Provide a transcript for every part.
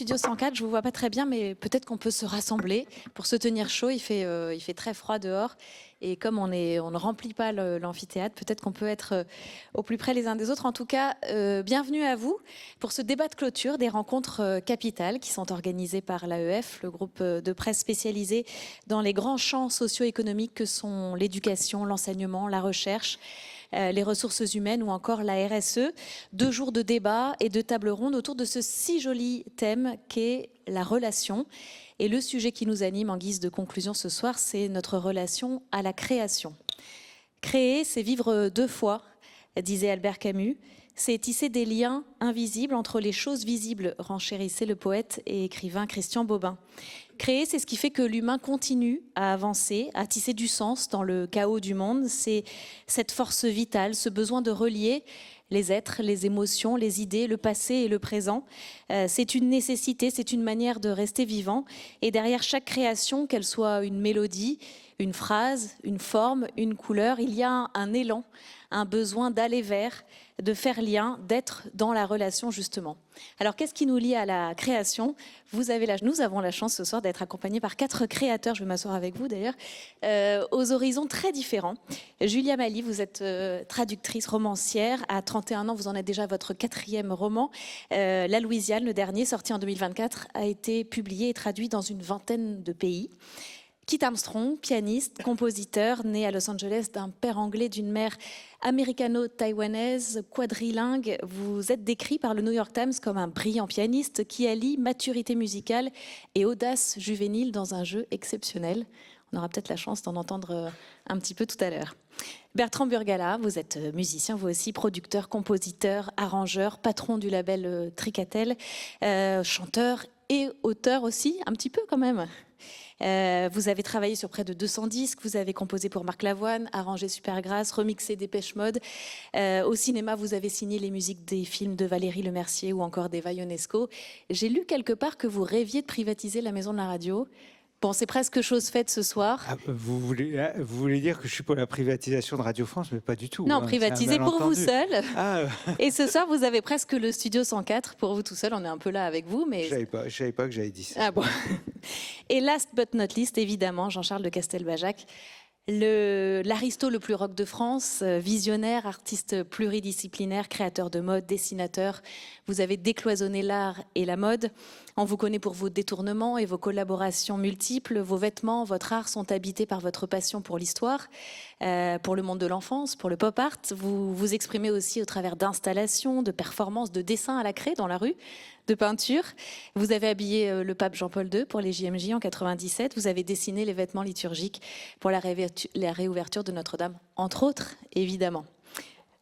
Studio 104, je ne vous vois pas très bien, mais peut-être qu'on peut se rassembler pour se tenir chaud. Il fait très froid dehors. Et comme on ne remplit pas l'amphithéâtre, peut-être qu'on peut être au plus près les uns des autres. En tout cas, bienvenue à vous pour ce débat de clôture des rencontres capitales qui sont organisées par l'AEF, le groupe de presse spécialisé dans les grands champs socio-économiques que sont l'éducation, l'enseignement, la recherche, les ressources humaines ou encore la RSE. 2 jours de débat et de table ronde autour de ce si joli thème qu'est la relation. Et le sujet qui nous anime en guise de conclusion ce soir, c'est notre relation à la création. Créer, c'est vivre 2 fois, disait Albert Camus. C'est tisser des liens invisibles entre les choses visibles, renchérissait le poète et écrivain Christian Bobin. Créer, c'est ce qui fait que l'humain continue à avancer, à tisser du sens dans le chaos du monde. C'est cette force vitale, ce besoin de relier les êtres, les émotions, les idées, le passé et le présent. C'est une nécessité, c'est une manière de rester vivant. Et derrière chaque création, qu'elle soit une mélodie, une phrase, une forme, une couleur, il y a un élan, un besoin d'aller vers, de faire lien, d'être dans la relation justement. Alors qu'est-ce qui nous lie à la création ? Nous avons la chance ce soir d'être accompagnés par 4 créateurs, je vais m'asseoir avec vous d'ailleurs, aux horizons très différents. Julia Mali, vous êtes traductrice romancière, à 31 ans vous en êtes déjà à votre 4e roman. La Louisiane, le dernier, sorti en 2024, a été publié et traduit dans une 20aine de pays. Kit Armstrong, pianiste, compositeur, né à Los Angeles d'un père anglais, d'une mère américano-taïwanaise, quadrilingue. Vous êtes décrit par le New York Times comme un brillant pianiste qui allie maturité musicale et audace juvénile dans un jeu exceptionnel. On aura peut-être la chance d'en entendre un petit peu tout à l'heure. Bertrand Burgala, vous êtes musicien, vous aussi, producteur, compositeur, arrangeur, patron du label Tricatel, chanteur et auteur aussi, un petit peu quand même. Vous avez travaillé sur près de 200 disques, vous avez composé pour Marc Lavoine, arrangé Supergrass, remixé Dépêche Mode. Au cinéma, vous avez signé les musiques des films de Valérie Lemercier ou encore d'Eva Ionesco. J'ai lu quelque part que vous rêviez de privatiser la maison de la radio. Bon, c'est presque chose faite ce soir. Vous voulez dire que je suis pour la privatisation de Radio France, mais pas du tout. Non, privatiser pour vous seul. Ah. Et ce soir, vous avez presque le Studio 104 pour vous tout seul. On est un peu là avec vous. Mais... Je savais pas que j'avais dit ça. Ah bon. Et last but not least, évidemment, Jean-Charles de Castelbajac, l'aristo le plus rock de France, visionnaire, artiste pluridisciplinaire, créateur de mode, dessinateur. Vous avez décloisonné l'art et la mode. On vous connaît pour vos détournements et vos collaborations multiples. Vos vêtements, votre art sont habités par votre passion pour l'histoire, pour le monde de l'enfance, pour le pop art. Vous vous exprimez aussi au travers d'installations, de performances, de dessins à la craie dans la rue, de peinture. Vous avez habillé le pape Jean-Paul II pour les JMJ en 97. Vous avez dessiné les vêtements liturgiques pour la réouverture de Notre-Dame, entre autres, évidemment.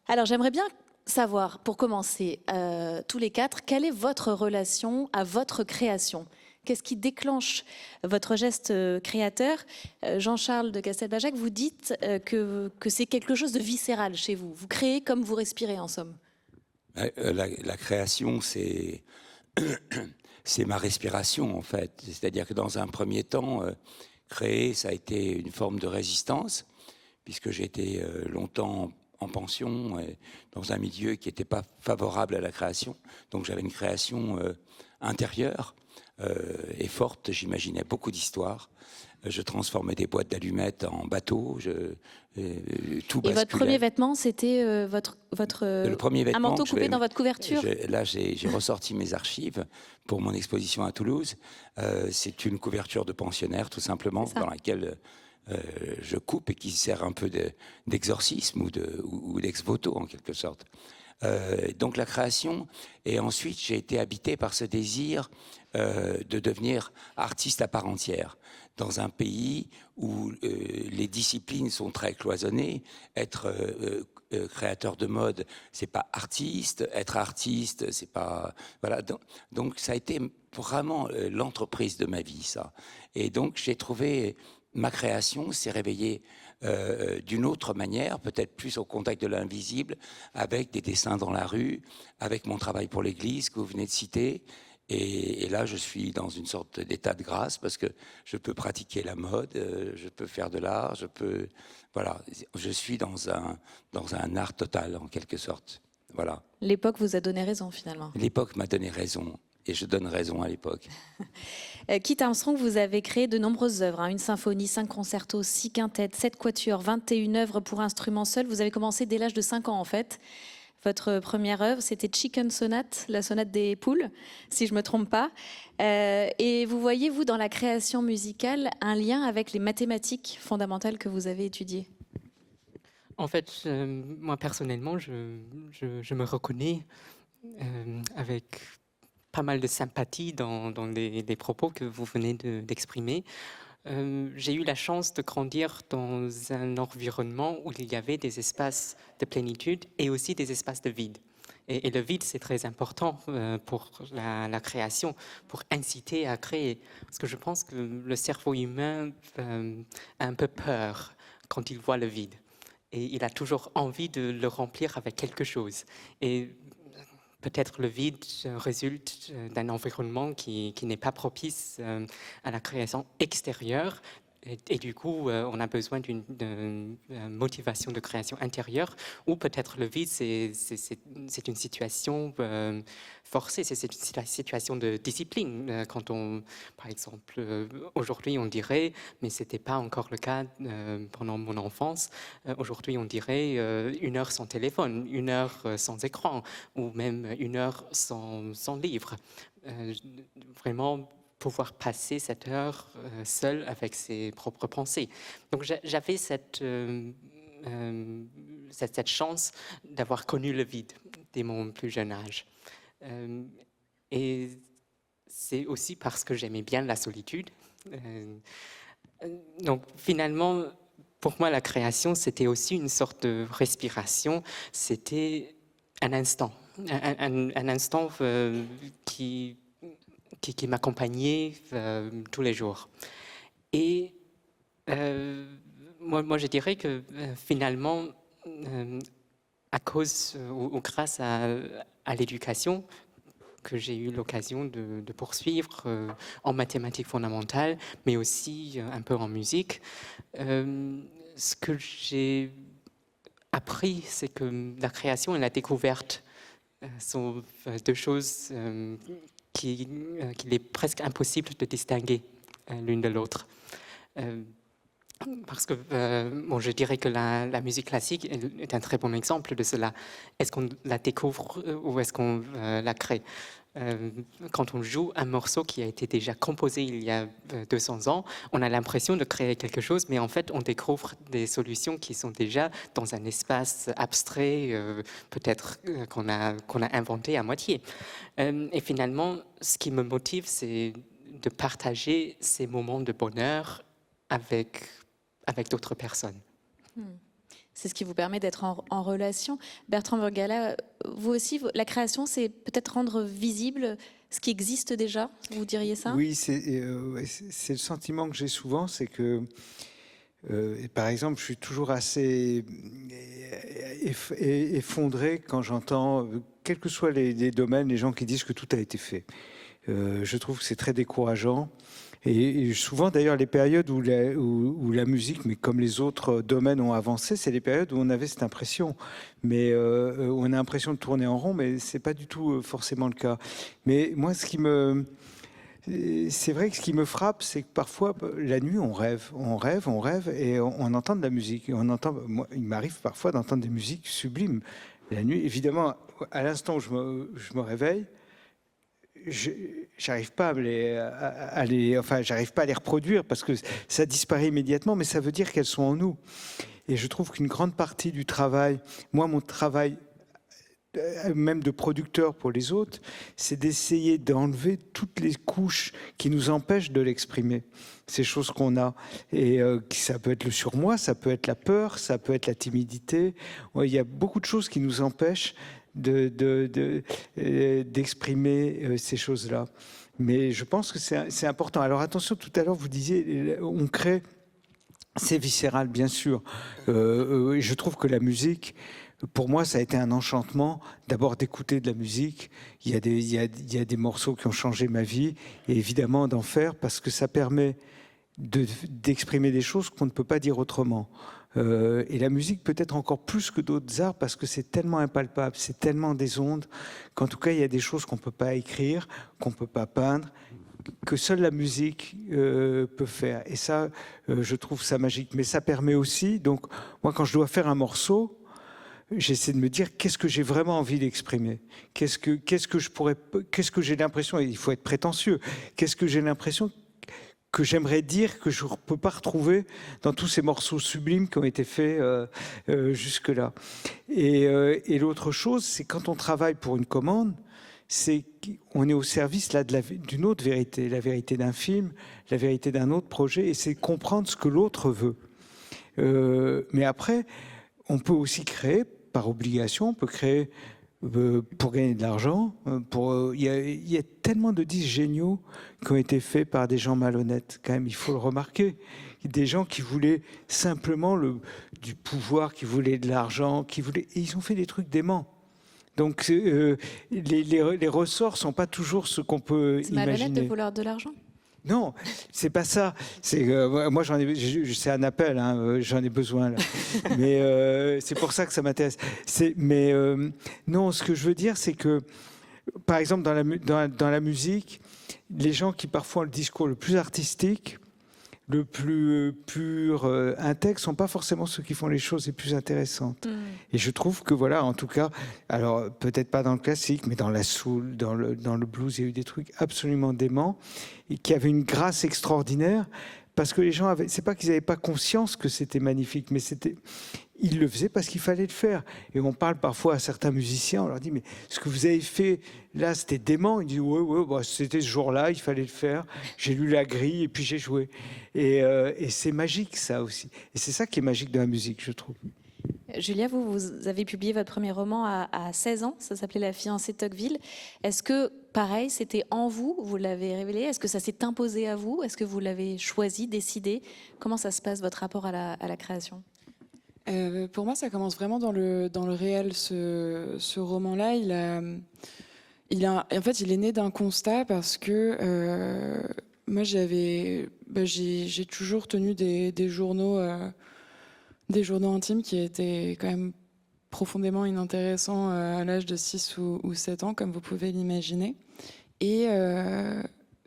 Alors j'aimerais bien savoir, pour commencer, tous les 4, quelle est votre relation à votre création ? Qu'est-ce qui déclenche votre geste créateur ? Jean-Charles de Castelbajac, vous dites que c'est quelque chose de viscéral chez vous. Vous créez comme vous respirez, en somme. La création, c'est ma respiration, en fait. C'est-à-dire que dans un premier temps, créer, ça a été une forme de résistance, puisque j'ai été longtemps en pension, dans un milieu qui n'était pas favorable à la création. Donc j'avais une création intérieure et forte. J'imaginais beaucoup d'histoires. Je transformais des boîtes d'allumettes en bateaux. Tout basculait. Et votre premier vêtement, c'était un manteau coupé dans votre couverture. Là, j'ai ressorti mes archives pour mon exposition à Toulouse. C'est une couverture de pensionnaire, tout simplement, dans laquelle je coupe et qui sert un peu d'exorcisme ou d'ex-voto, en quelque sorte. Donc la création, et ensuite j'ai été habité par ce désir de devenir artiste à part entière. Dans un pays où les disciplines sont très cloisonnées, être créateur de mode, c'est pas artiste, être artiste, c'est pas... Voilà, donc ça a été vraiment l'entreprise de ma vie, ça. Et donc j'ai trouvé... Ma création s'est réveillée d'une autre manière, peut-être plus au contact de l'invisible, avec des dessins dans la rue, avec mon travail pour l'église que vous venez de citer. Et là, je suis dans une sorte d'état de grâce parce que je peux pratiquer la mode, je peux faire de l'art, voilà, je suis dans un art total en quelque sorte. Voilà. L'époque vous a donné raison finalement. L'époque m'a donné raison. et je donne raison à l'époque. Kit Armstrong, vous avez créé de nombreuses œuvres, une symphonie, 5 concertos, 6 quintettes, 7 quatuors, 21 œuvres pour instruments seuls. Vous avez commencé dès l'âge de 5 ans en fait. Votre première œuvre, c'était Chicken Sonate, la sonate des poules, si je ne me trompe pas. Et vous voyez, vous, dans la création musicale, un lien avec les mathématiques fondamentales que vous avez étudiées? En fait, moi personnellement, je me reconnais avec pas mal de sympathie dans les propos que vous venez d'exprimer. J'ai eu la chance de grandir dans un environnement où il y avait des espaces de plénitude et aussi des espaces de vide. Et le vide, c'est très important pour la création, pour inciter à créer. Parce que je pense que le cerveau humain a un peu peur quand il voit le vide. Et il a toujours envie de le remplir avec quelque chose. Et peut-être le vide résulte d'un environnement qui n'est pas propice à la création extérieure. Et du coup, on a besoin d'une motivation de création intérieure, ou peut-être le vide, c'est une situation forcée, c'est une situation de discipline. Quand on, par exemple, aujourd'hui on dirait, mais ce n'était pas encore le cas pendant mon enfance, aujourd'hui on dirait 1 heure sans téléphone, 1 heure sans écran, ou même 1 heure sans livre. Vraiment, pouvoir passer cette heure seul avec ses propres pensées. Donc j'avais cette chance d'avoir connu le vide dès mon plus jeune âge. Et c'est aussi parce que j'aimais bien la solitude. Donc finalement, pour moi, la création, c'était aussi une sorte de respiration. C'était un instant, un instant qui m'accompagnait tous les jours. Et moi, je dirais que finalement, à cause ou grâce à l'éducation que j'ai eu l'occasion de poursuivre en mathématiques fondamentales, mais aussi un peu en musique, ce que j'ai appris, c'est que la création et la découverte sont 2 choses qu'il est presque impossible de distinguer l'une de l'autre. Parce que je dirais que la musique classique est un très bon exemple de cela. Est-ce qu'on la découvre ou est-ce qu'on la crée? Quand on joue un morceau qui a été déjà composé il y a 200 ans, on a l'impression de créer quelque chose, mais en fait, on découvre des solutions qui sont déjà dans un espace abstrait, peut-être qu'on a inventé à moitié. Et finalement, ce qui me motive, c'est de partager ces moments de bonheur avec d'autres personnes. C'est ce qui vous permet d'être en relation. Bertrand Burgalat, vous aussi, la création, c'est peut-être rendre visible ce qui existe déjà, vous diriez ça? Oui, c'est le sentiment que j'ai souvent, c'est que, par exemple, je suis toujours assez effondré quand j'entends, quels que soient les domaines, les gens qui disent que tout a été fait. Je trouve que c'est très décourageant. Et souvent, d'ailleurs, les périodes où la musique, mais comme les autres domaines ont avancé, c'est les périodes où on avait cette impression. Mais où on a l'impression de tourner en rond, mais ce n'est pas du tout forcément le cas. Mais moi, c'est vrai que ce qui me frappe, c'est que parfois, la nuit, on rêve, et on entend de la musique. Moi, il m'arrive parfois d'entendre des musiques sublimes. La nuit, évidemment, à l'instant où je me réveille, j'arrive pas j'arrive pas à les reproduire parce que ça disparaît immédiatement, mais ça veut dire qu'elles sont en nous. Et je trouve qu'une grande partie du travail, moi, mon travail, même de producteur pour les autres, c'est d'essayer d'enlever toutes les couches qui nous empêchent de l'exprimer. Ces choses qu'on a. Et ça peut être le surmoi, ça peut être la peur, ça peut être la timidité. Il y a beaucoup de choses qui nous empêchent d'exprimer ces choses-là. Mais je pense que c'est important. Alors attention, tout à l'heure, vous disiez, on crée, c'est viscéral, bien sûr. Je trouve que la musique, pour moi, ça a été un enchantement, d'abord d'écouter de la musique. Il y a des morceaux qui ont changé ma vie, et évidemment d'en faire, parce que ça permet d'exprimer des choses qu'on ne peut pas dire autrement. Et la musique peut-être encore plus que d'autres arts parce que c'est tellement impalpable, c'est tellement des ondes qu'en tout cas il y a des choses qu'on ne peut pas écrire, qu'on ne peut pas peindre, que seule la musique peut faire. Et ça, je trouve ça magique. Mais ça permet aussi, donc moi quand je dois faire un morceau, j'essaie de me dire qu'est-ce que j'ai vraiment envie d'exprimer, qu'est-ce que j'ai l'impression, et il faut être prétentieux, qu'est-ce que j'ai l'impression que j'aimerais dire que je ne peux pas retrouver dans tous ces morceaux sublimes qui ont été faits jusque-là. Et l'autre chose, c'est quand on travaille pour une commande, c'est qu'on est au service là, d'une autre vérité, la vérité d'un film, la vérité d'un autre projet, et c'est comprendre ce que l'autre veut. Mais après, on peut aussi créer par obligation, on peut créer pour gagner de l'argent. Il y a tellement de disques géniaux qui ont été faits par des gens malhonnêtes, quand même, il faut le remarquer. Des gens qui voulaient simplement du pouvoir, qui voulaient de l'argent, et ils ont fait des trucs déments. Donc les ressorts ne sont pas toujours ce qu'on peut imaginer. C'est malhonnête de vouloir de l'argent ? Non, c'est pas ça. C'est moi c'est un appel, hein, j'en ai besoin là. Mais c'est pour ça que ça m'intéresse. Non, ce que je veux dire, c'est que par exemple dans la musique, les gens qui parfois ont le discours le plus artistique, le plus pur, intègre, sont pas forcément ceux qui font les choses les plus intéressantes. Et je trouve que voilà, en tout cas, alors peut-être pas dans le classique, mais dans la soul, dans le blues, il y a eu des trucs absolument déments et qui avaient une grâce extraordinaire parce que les gens avaient, c'est pas qu'ils n'avaient pas conscience que c'était magnifique, mais ils le faisaient parce qu'il fallait le faire. Et on parle parfois à certains musiciens, on leur dit mais ce que vous avez fait là, c'était dément. Ils disent ouais, bah, c'était ce jour-là, il fallait le faire. J'ai lu la grille et puis j'ai joué. Et c'est magique ça aussi. Et c'est ça qui est magique dans la musique, je trouve. Julia, vous avez publié votre premier roman à 16 ans, ça s'appelait La fiancée de Tocqueville. Est-ce que, pareil, c'était en vous, vous l'avez révélé? Est-ce que ça s'est imposé à vous? Est-ce que vous l'avez choisi, décidé? Comment ça se passe, votre rapport à la création? Pour moi, ça commence vraiment dans le réel. Ce roman-là, en fait, il est né d'un constat parce que moi, j'ai toujours tenu des journaux intimes qui étaient quand même profondément inintéressants à l'âge de 6 ou 7 ans, comme vous pouvez l'imaginer. Et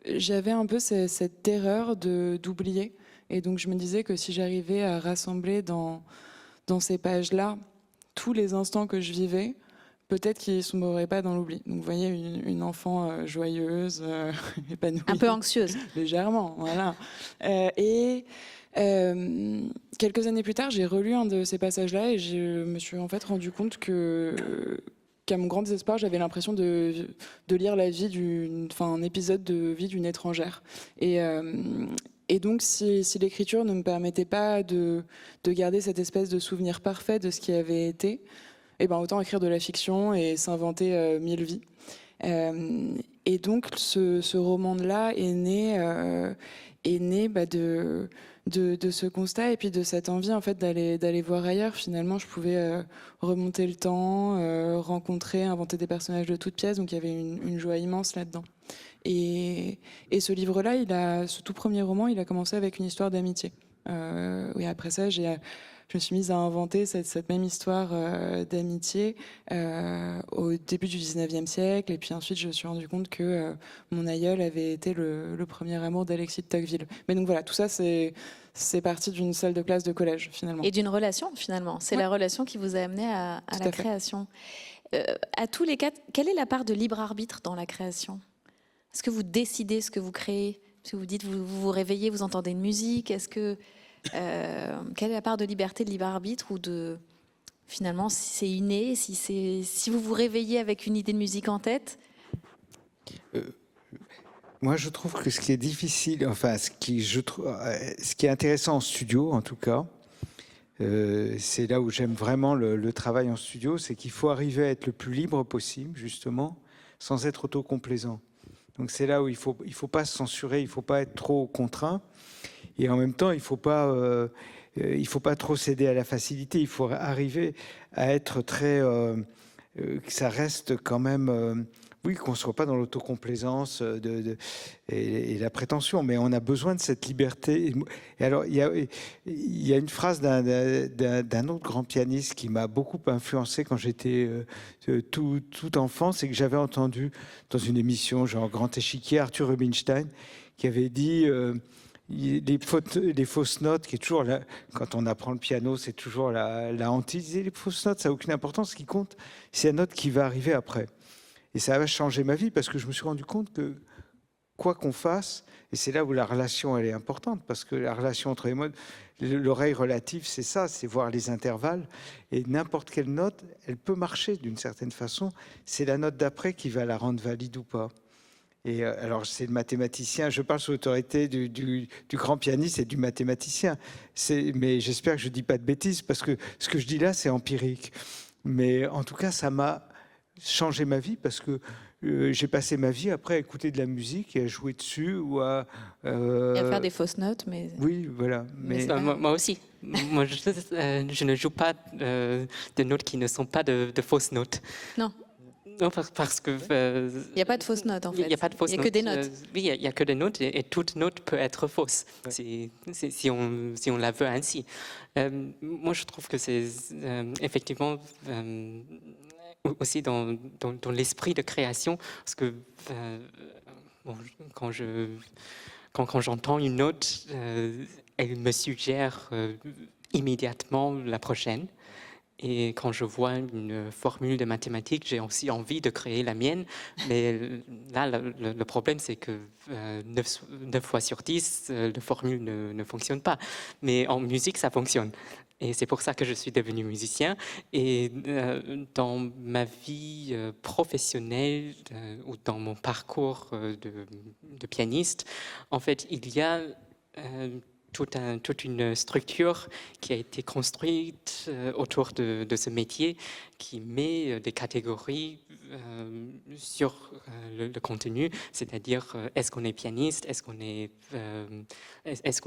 j'avais un peu cette terreur d'oublier. Et donc, je me disais que si j'arrivais à rassembler dans ces pages-là tous les instants que je vivais, peut-être qu'ils ne sombrerait pas dans l'oubli. Donc vous voyez une enfant joyeuse, épanouie. Un peu anxieuse. Légèrement, voilà. Quelques années plus tard, j'ai relu un de ces passages-là et je me suis en fait rendu compte qu'à mon grand désespoir, j'avais l'impression de lire la vie un épisode de vie d'une étrangère. Et donc, si l'écriture ne me permettait pas de garder cette espèce de souvenir parfait de ce qui avait été, eh ben, autant écrire de la fiction et s'inventer 1000 vies. Et donc, ce roman-là est né de ce constat et puis de cette envie en fait d'aller voir ailleurs. Finalement, je pouvais remonter le temps, rencontrer, inventer des personnages de toutes pièces. Donc, il y avait une joie immense là-dedans. Et ce livre-là, ce tout premier roman, il a commencé avec une histoire d'amitié. Et après ça, je me suis mise à inventer cette même histoire d'amitié au début du 19e siècle. Et puis ensuite, je me suis rendu compte que mon aïeul avait été le premier amour d'Alexis de Tocqueville. Mais donc voilà, tout ça, c'est parti d'une salle de classe de collège, finalement. Et d'une relation, finalement. C'est la relation qui vous a amené à la création. À tous les cas, quelle est la part de libre arbitre dans la création? Est-ce que vous décidez ce que vous créez? Est-ce que vous dites, vous vous réveillez, vous entendez une musique? Est-ce que quelle est la part de liberté, de libre arbitre, ou de finalement si c'est inné, si vous vous réveillez avec une idée de musique en tête? Moi, je trouve que ce qui est difficile, enfin, ce qui est intéressant en studio, en tout cas, c'est là où j'aime vraiment le travail en studio, c'est qu'il faut arriver à être le plus libre possible, justement, sans être autocomplaisant. Donc c'est là où il faut pas se censurer, il faut pas être trop contraint, et en même temps il faut pas trop céder à la facilité. Il faut arriver à être très que ça reste quand même oui, qu'on ne soit pas dans l'autocomplaisance et la prétention, mais on a besoin de cette liberté. Et alors, il y a une phrase d'un autre grand pianiste qui m'a beaucoup influencé quand j'étais tout enfant, c'est que j'avais entendu dans une émission, genre Grand Échiquier, Arthur Rubinstein, qui avait dit les fausses notes, qui est toujours là, quand on apprend le piano, c'est toujours la hantise. Les fausses notes, ça n'a aucune importance. Ce qui compte, c'est la note qui va arriver après. Et ça a changé ma vie parce que je me suis rendu compte que quoi qu'on fasse, et c'est là où la relation elle est importante, parce que la relation entre les modes, l'oreille relative, c'est ça, c'est voir les intervalles, et n'importe quelle note, elle peut marcher d'une certaine façon, c'est la note d'après qui va la rendre valide ou pas. Et alors c'est le mathématicien, je parle sous l'autorité du grand pianiste et du mathématicien, mais j'espère que je ne dis pas de bêtises, parce que ce que je dis là, c'est empirique. Mais en tout cas, ça m'a changé ma vie, parce que j'ai passé ma vie après à écouter de la musique et à jouer dessus ou à faire des fausses notes, mais oui, voilà. Mais Moi aussi. Moi, je ne joue pas de notes qui ne sont pas de fausses notes. Non. Non, parce que... il n'y a pas de fausses notes, en fait. Il n'y a pas de fausses notes. Il n'y a que des notes. Oui, il n'y a que des notes et toute note peut être fausse, si on la veut ainsi. Moi, je trouve que c'est effectivement aussi dans l'esprit de création, parce que quand j'entends une note, elle me suggère immédiatement la prochaine. Et quand je vois une formule de mathématiques, j'ai aussi envie de créer la mienne. Mais là, le problème, c'est que 9 fois sur 10, la formule ne fonctionne pas. Mais en musique, ça fonctionne. Et c'est pour ça que je suis devenu musicien. Et dans ma vie professionnelle ou dans mon parcours de pianiste, en fait, il y a toute une structure qui a été construite autour de ce métier, qui met des catégories sur le contenu, c'est-à-dire est-ce qu'on est pianiste, est-ce qu'on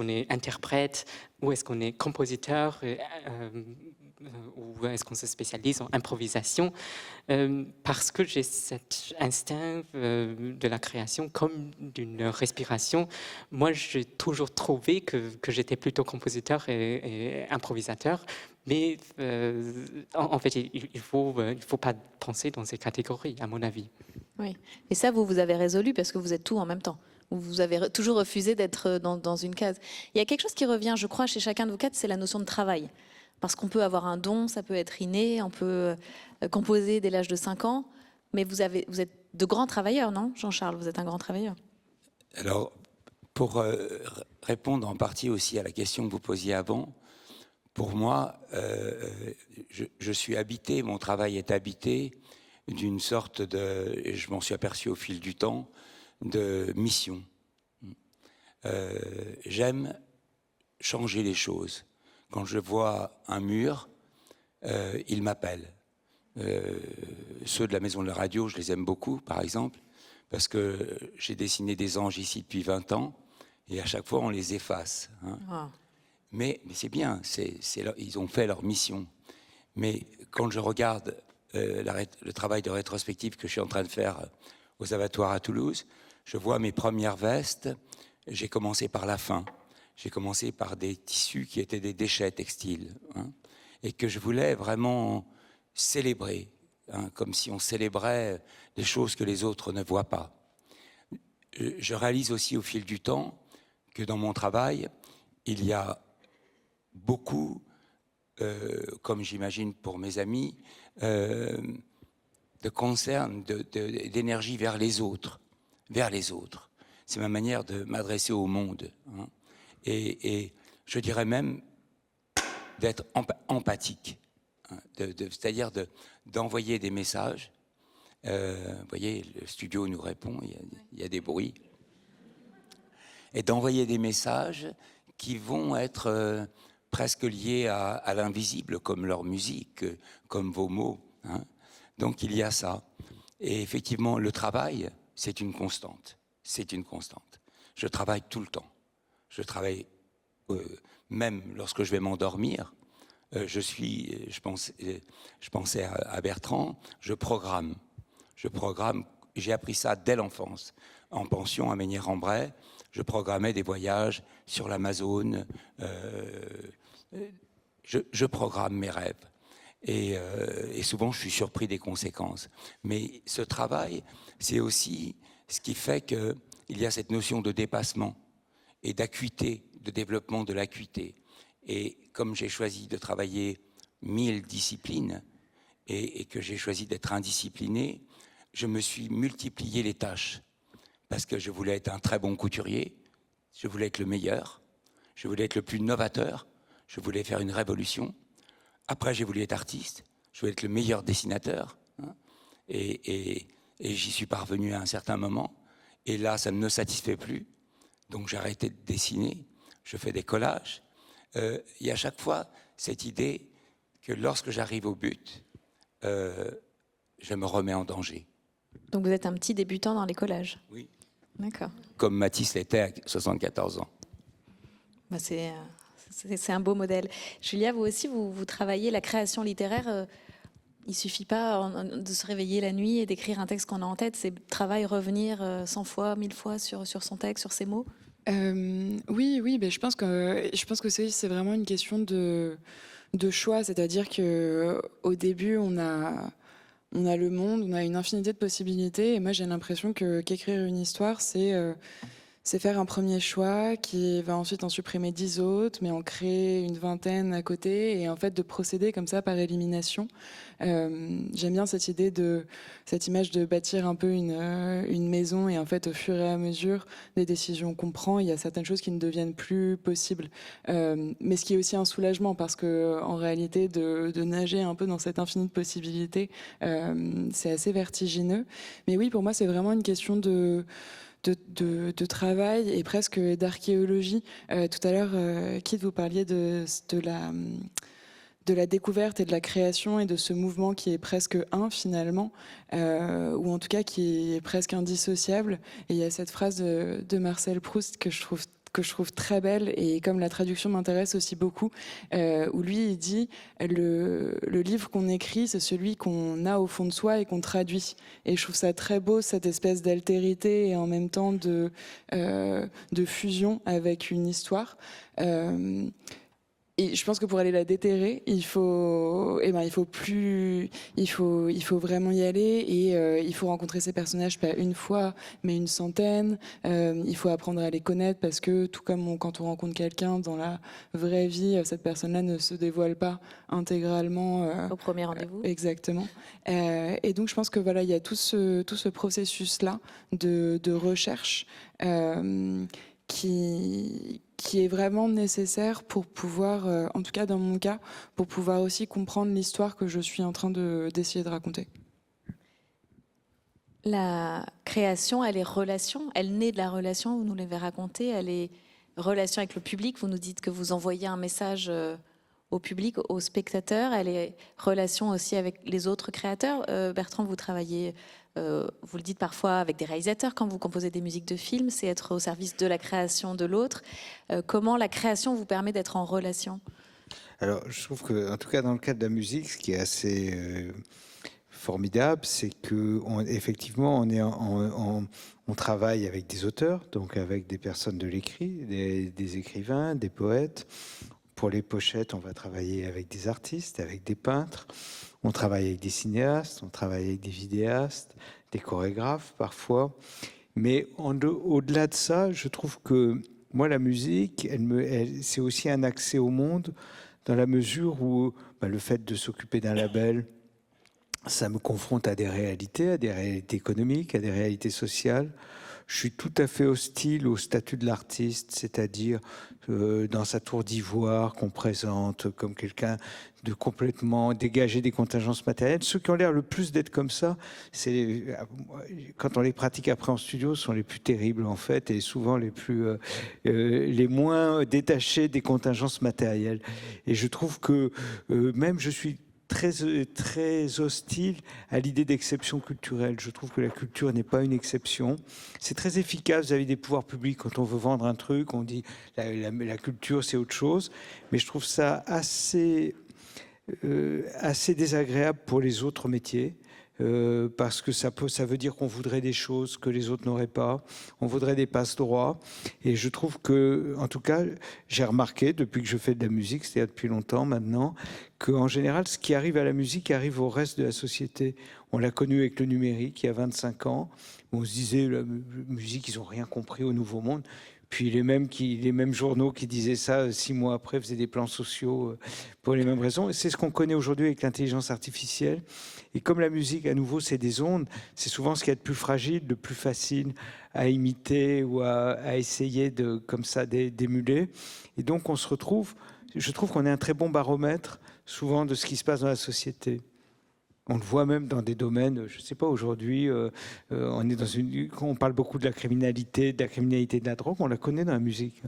est interprète, ou est-ce qu'on est compositeur, ou est-ce qu'on se spécialise en improvisation, parce que j'ai cet instinct de la création comme d'une respiration. Moi, j'ai toujours trouvé que j'étais plutôt compositeur et improvisateur, mais en fait, il ne faut pas penser dans ces catégories, à mon avis. Oui, et ça, vous avez résolu parce que vous êtes tout en même temps. Vous avez toujours refusé d'être dans une case. Il y a quelque chose qui revient, je crois, chez chacun de vous quatre, c'est la notion de travail. Parce qu'on peut avoir un don, ça peut être inné, on peut composer dès l'âge de 5 ans, mais vous êtes de grands travailleurs, non, Jean-Charles? Vous êtes un grand travailleur. Alors, pour répondre en partie aussi à la question que vous posiez avant, pour moi, je suis habité, mon travail est habité d'une sorte de, et je m'en suis aperçu au fil du temps, de mission. J'aime changer les choses. Quand je vois un mur, il m'appelle. Ceux de la Maison de la Radio, je les aime beaucoup, par exemple, parce que j'ai dessiné des anges ici depuis 20 ans, et à chaque fois, on les efface. Hein. Oh. Mais c'est bien, ils ont fait leur mission. Mais quand je regarde le travail de rétrospective que je suis en train de faire aux abattoirs à Toulouse, je vois mes premières vestes, j'ai commencé par la fin. J'ai commencé par des tissus qui étaient des déchets textiles, hein, et que je voulais vraiment célébrer, hein, comme si on célébrait des choses que les autres ne voient pas. Je réalise aussi au fil du temps que dans mon travail, il y a beaucoup, comme j'imagine pour mes amis, de concern, d'énergie vers les autres. Vers les autres. C'est ma manière de m'adresser au monde. Hein. Et je dirais même d'être empathique. Hein, c'est-à-dire d'envoyer des messages. Vous voyez, le studio nous répond, il y a des bruits. Et d'envoyer des messages qui vont être presque liés à l'invisible, comme leur musique, comme vos mots. Hein. Donc il y a ça. Et effectivement, le travail, c'est une constante. C'est une constante. Je travaille tout le temps. Je travaille même lorsque je vais m'endormir. Je pensais à Bertrand, je programme j'ai appris ça dès l'enfance. En pension à Mesnières-en-Bray, je programmais des voyages sur l'Amazone. Je programme mes rêves. Et souvent, je suis surpris des conséquences. Mais ce travail, c'est aussi ce qui fait qu'il y a cette notion de dépassement et d'acuité, de développement de l'acuité. Et comme j'ai choisi de travailler 1000 disciplines et que j'ai choisi d'être indiscipliné, je me suis multiplié les tâches parce que je voulais être un très bon couturier, je voulais être le meilleur, je voulais être le plus novateur, je voulais faire une révolution. Après, j'ai voulu être artiste, je voulais être le meilleur dessinateur, hein, et j'y suis parvenu à un certain moment. Et là, ça ne me satisfait plus, donc j'ai arrêté de dessiner, je fais des collages. Il y a à chaque fois cette idée que lorsque j'arrive au but, je me remets en danger. Donc vous êtes un petit débutant dans les collages. Oui. D'accord. Comme Matisse l'était à 74 ans. Bah, c'est un beau modèle. Julia, vous aussi, vous travaillez la création littéraire. Il ne suffit pas de se réveiller la nuit et d'écrire un texte qu'on a en tête. C'est travail, revenir 100 fois, 1000 fois sur son texte, sur ses mots. Oui, mais je pense que c'est vraiment une question de choix. C'est-à-dire qu'au début, on a le monde, on a une infinité de possibilités. Et moi, j'ai l'impression qu'écrire une histoire, c'est faire un premier choix qui va ensuite en supprimer 10 autres, mais en créer une vingtaine à côté, et en fait de procéder comme ça par élimination. J'aime bien cette image de bâtir un peu une maison, et en fait au fur et à mesure des décisions qu'on prend, il y a certaines choses qui ne deviennent plus possibles. Mais ce qui est aussi un soulagement, parce que en réalité de nager un peu dans cette infinie de possibilités, c'est assez vertigineux. Mais oui, pour moi, c'est vraiment une question de travail et presque d'archéologie. Tout à l'heure, Kit, vous parliez de la découverte et de la création et de ce mouvement qui est presque finalement, ou en tout cas qui est presque indissociable. Et il y a cette phrase de Marcel Proust que je trouve très belle, et comme la traduction m'intéresse aussi beaucoup, où lui il dit le livre qu'on écrit, c'est celui qu'on a au fond de soi et qu'on traduit. Et je trouve ça très beau, cette espèce d'altérité et en même temps de fusion avec une histoire. Et je pense que pour aller la déterrer, il faut vraiment y aller, et il faut rencontrer ces personnages pas une fois, mais une centaine. Il faut apprendre à les connaître, parce que tout comme quand on rencontre quelqu'un dans la vraie vie, cette personne-là ne se dévoile pas intégralement. Au premier rendez-vous. Exactement. Et donc je pense que voilà, il y a tout ce processus-là de recherche. Qui est vraiment nécessaire pour pouvoir, en tout cas dans mon cas, pour pouvoir aussi comprendre l'histoire que je suis en train d'essayer de raconter. La création, elle est relation, elle naît de la relation, vous nous l'avez raconté, elle est relation avec le public, vous nous dites que vous envoyez un message au public, aux spectateurs, elle est relation aussi avec les autres créateurs. Bertrand, vous travaillez, vous le dites parfois avec des réalisateurs quand vous composez des musiques de films, c'est être au service de la création de l'autre. Comment la création vous permet d'être en relation ? Alors, je trouve que, en tout cas dans le cadre de la musique, ce qui est assez formidable, c'est que effectivement, on travaille avec des auteurs, donc avec des personnes de l'écrit, des écrivains, des poètes. Pour les pochettes, on va travailler avec des artistes, avec des peintres. On travaille avec des cinéastes, on travaille avec des vidéastes, des chorégraphes parfois. Mais au-delà de ça, je trouve que moi, la musique, c'est aussi un accès au monde, dans la mesure où le fait de s'occuper d'un label, ça me confronte à des réalités économiques, à des réalités sociales. Je suis tout à fait hostile au statut de l'artiste, c'est-à-dire dans sa tour d'ivoire qu'on présente comme quelqu'un de complètement dégagé des contingences matérielles. Ceux qui ont l'air le plus d'être comme ça, quand on les pratique après en studio, sont les plus terribles en fait, et souvent les moins détachés des contingences matérielles. Et je trouve que même je suis très hostile à l'idée d'exception culturelle. Je trouve que la culture n'est pas une exception. C'est très efficace vis-à-vis des pouvoirs publics. Quand on veut vendre un truc, on dit la culture, c'est autre chose. Mais je trouve ça assez désagréable pour les autres métiers. parce que ça veut dire qu'on voudrait des choses que les autres n'auraient pas, on voudrait des passe-droits. Et je trouve que, en tout cas, j'ai remarqué depuis que je fais de la musique, c'est-à-dire depuis longtemps maintenant, qu'en général, ce qui arrive à la musique arrive au reste de la société. On l'a connu avec le numérique il y a 25 ans. On se disait, la musique, ils n'ont rien compris au nouveau monde. Puis les mêmes journaux qui disaient ça 6 mois après faisaient des plans sociaux pour les mêmes raisons. Et c'est ce qu'on connaît aujourd'hui avec l'intelligence artificielle. Et comme la musique, à nouveau, c'est des ondes, c'est souvent ce qu'il y a de plus fragile, de plus facile à imiter ou à essayer comme ça d'émuler. Et donc on se retrouve, je trouve qu'on est un très bon baromètre souvent de ce qui se passe dans la société. On le voit même dans des domaines, je ne sais pas, aujourd'hui, on parle beaucoup de la criminalité de la drogue, on la connaît dans la musique.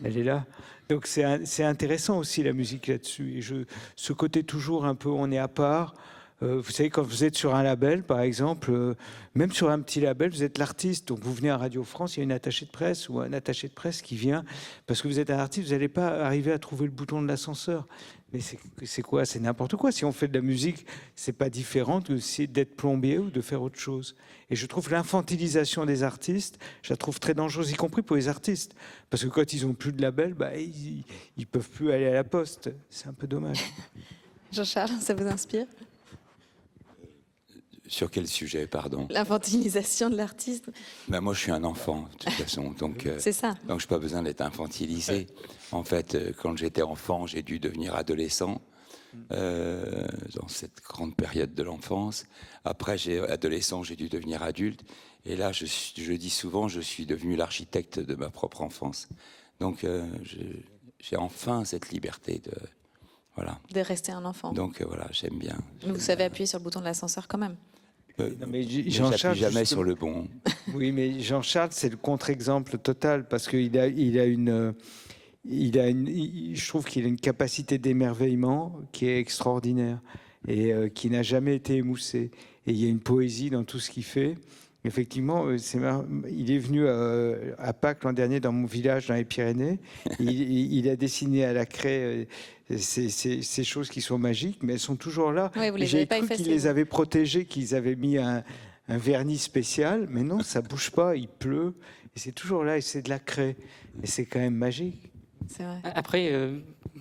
Elle est là. Donc c'est intéressant aussi la musique là-dessus. Et ce côté toujours un peu, on est à part. Vous savez, quand vous êtes sur un label, par exemple, même sur un petit label, vous êtes l'artiste. Donc vous venez à Radio France, il y a une attachée de presse ou un attaché de presse qui vient. Parce que vous êtes un artiste, vous n'allez pas arriver à trouver le bouton de l'ascenseur. Mais c'est quoi? C'est n'importe quoi. Si on fait de la musique, c'est pas différent d'être plombier ou de faire autre chose. Et je trouve l'infantilisation des artistes, je la trouve très dangereuse, y compris pour les artistes. Parce que quand ils n'ont plus de label, ils peuvent plus aller à la poste. C'est un peu dommage. Jean-Charles, ça vous inspire? Sur quel sujet, pardon? L'infantilisation de l'artiste. Ben moi, je suis un enfant, de toute façon. Donc, c'est ça. Donc, je n'ai pas besoin d'être infantilisé. En fait, quand j'étais enfant, j'ai dû devenir adolescent dans cette grande période de l'enfance. Après, adolescent, j'ai dû devenir adulte. Et là, je dis souvent, je suis devenu l'architecte de ma propre enfance. Donc, j'ai enfin cette liberté de... Voilà. De rester un enfant. Donc, voilà, j'aime bien. Mais vous savez appuyer sur le bouton de l'ascenseur quand même. Non, mais J'appuie jamais sur le bon. Oui, mais Jean-Charles, c'est le contre-exemple total parce qu'il a une, je trouve qu'il a une capacité d'émerveillement qui est extraordinaire et qui n'a jamais été émoussée. Et il y a une poésie dans tout ce qu'il fait. Effectivement, il est venu à Pâques l'an dernier dans mon village dans les Pyrénées. Il a dessiné à la craie ces choses qui sont magiques, mais elles sont toujours là. Oui, vous les J'ai avez pas cru effacées, qu'ils les vous. avaient protégées, qu'ils avaient mis un vernis spécial, mais non, ça bouge pas, il pleut, et c'est toujours là, et c'est de la craie, et c'est quand même magique. C'est vrai. Après,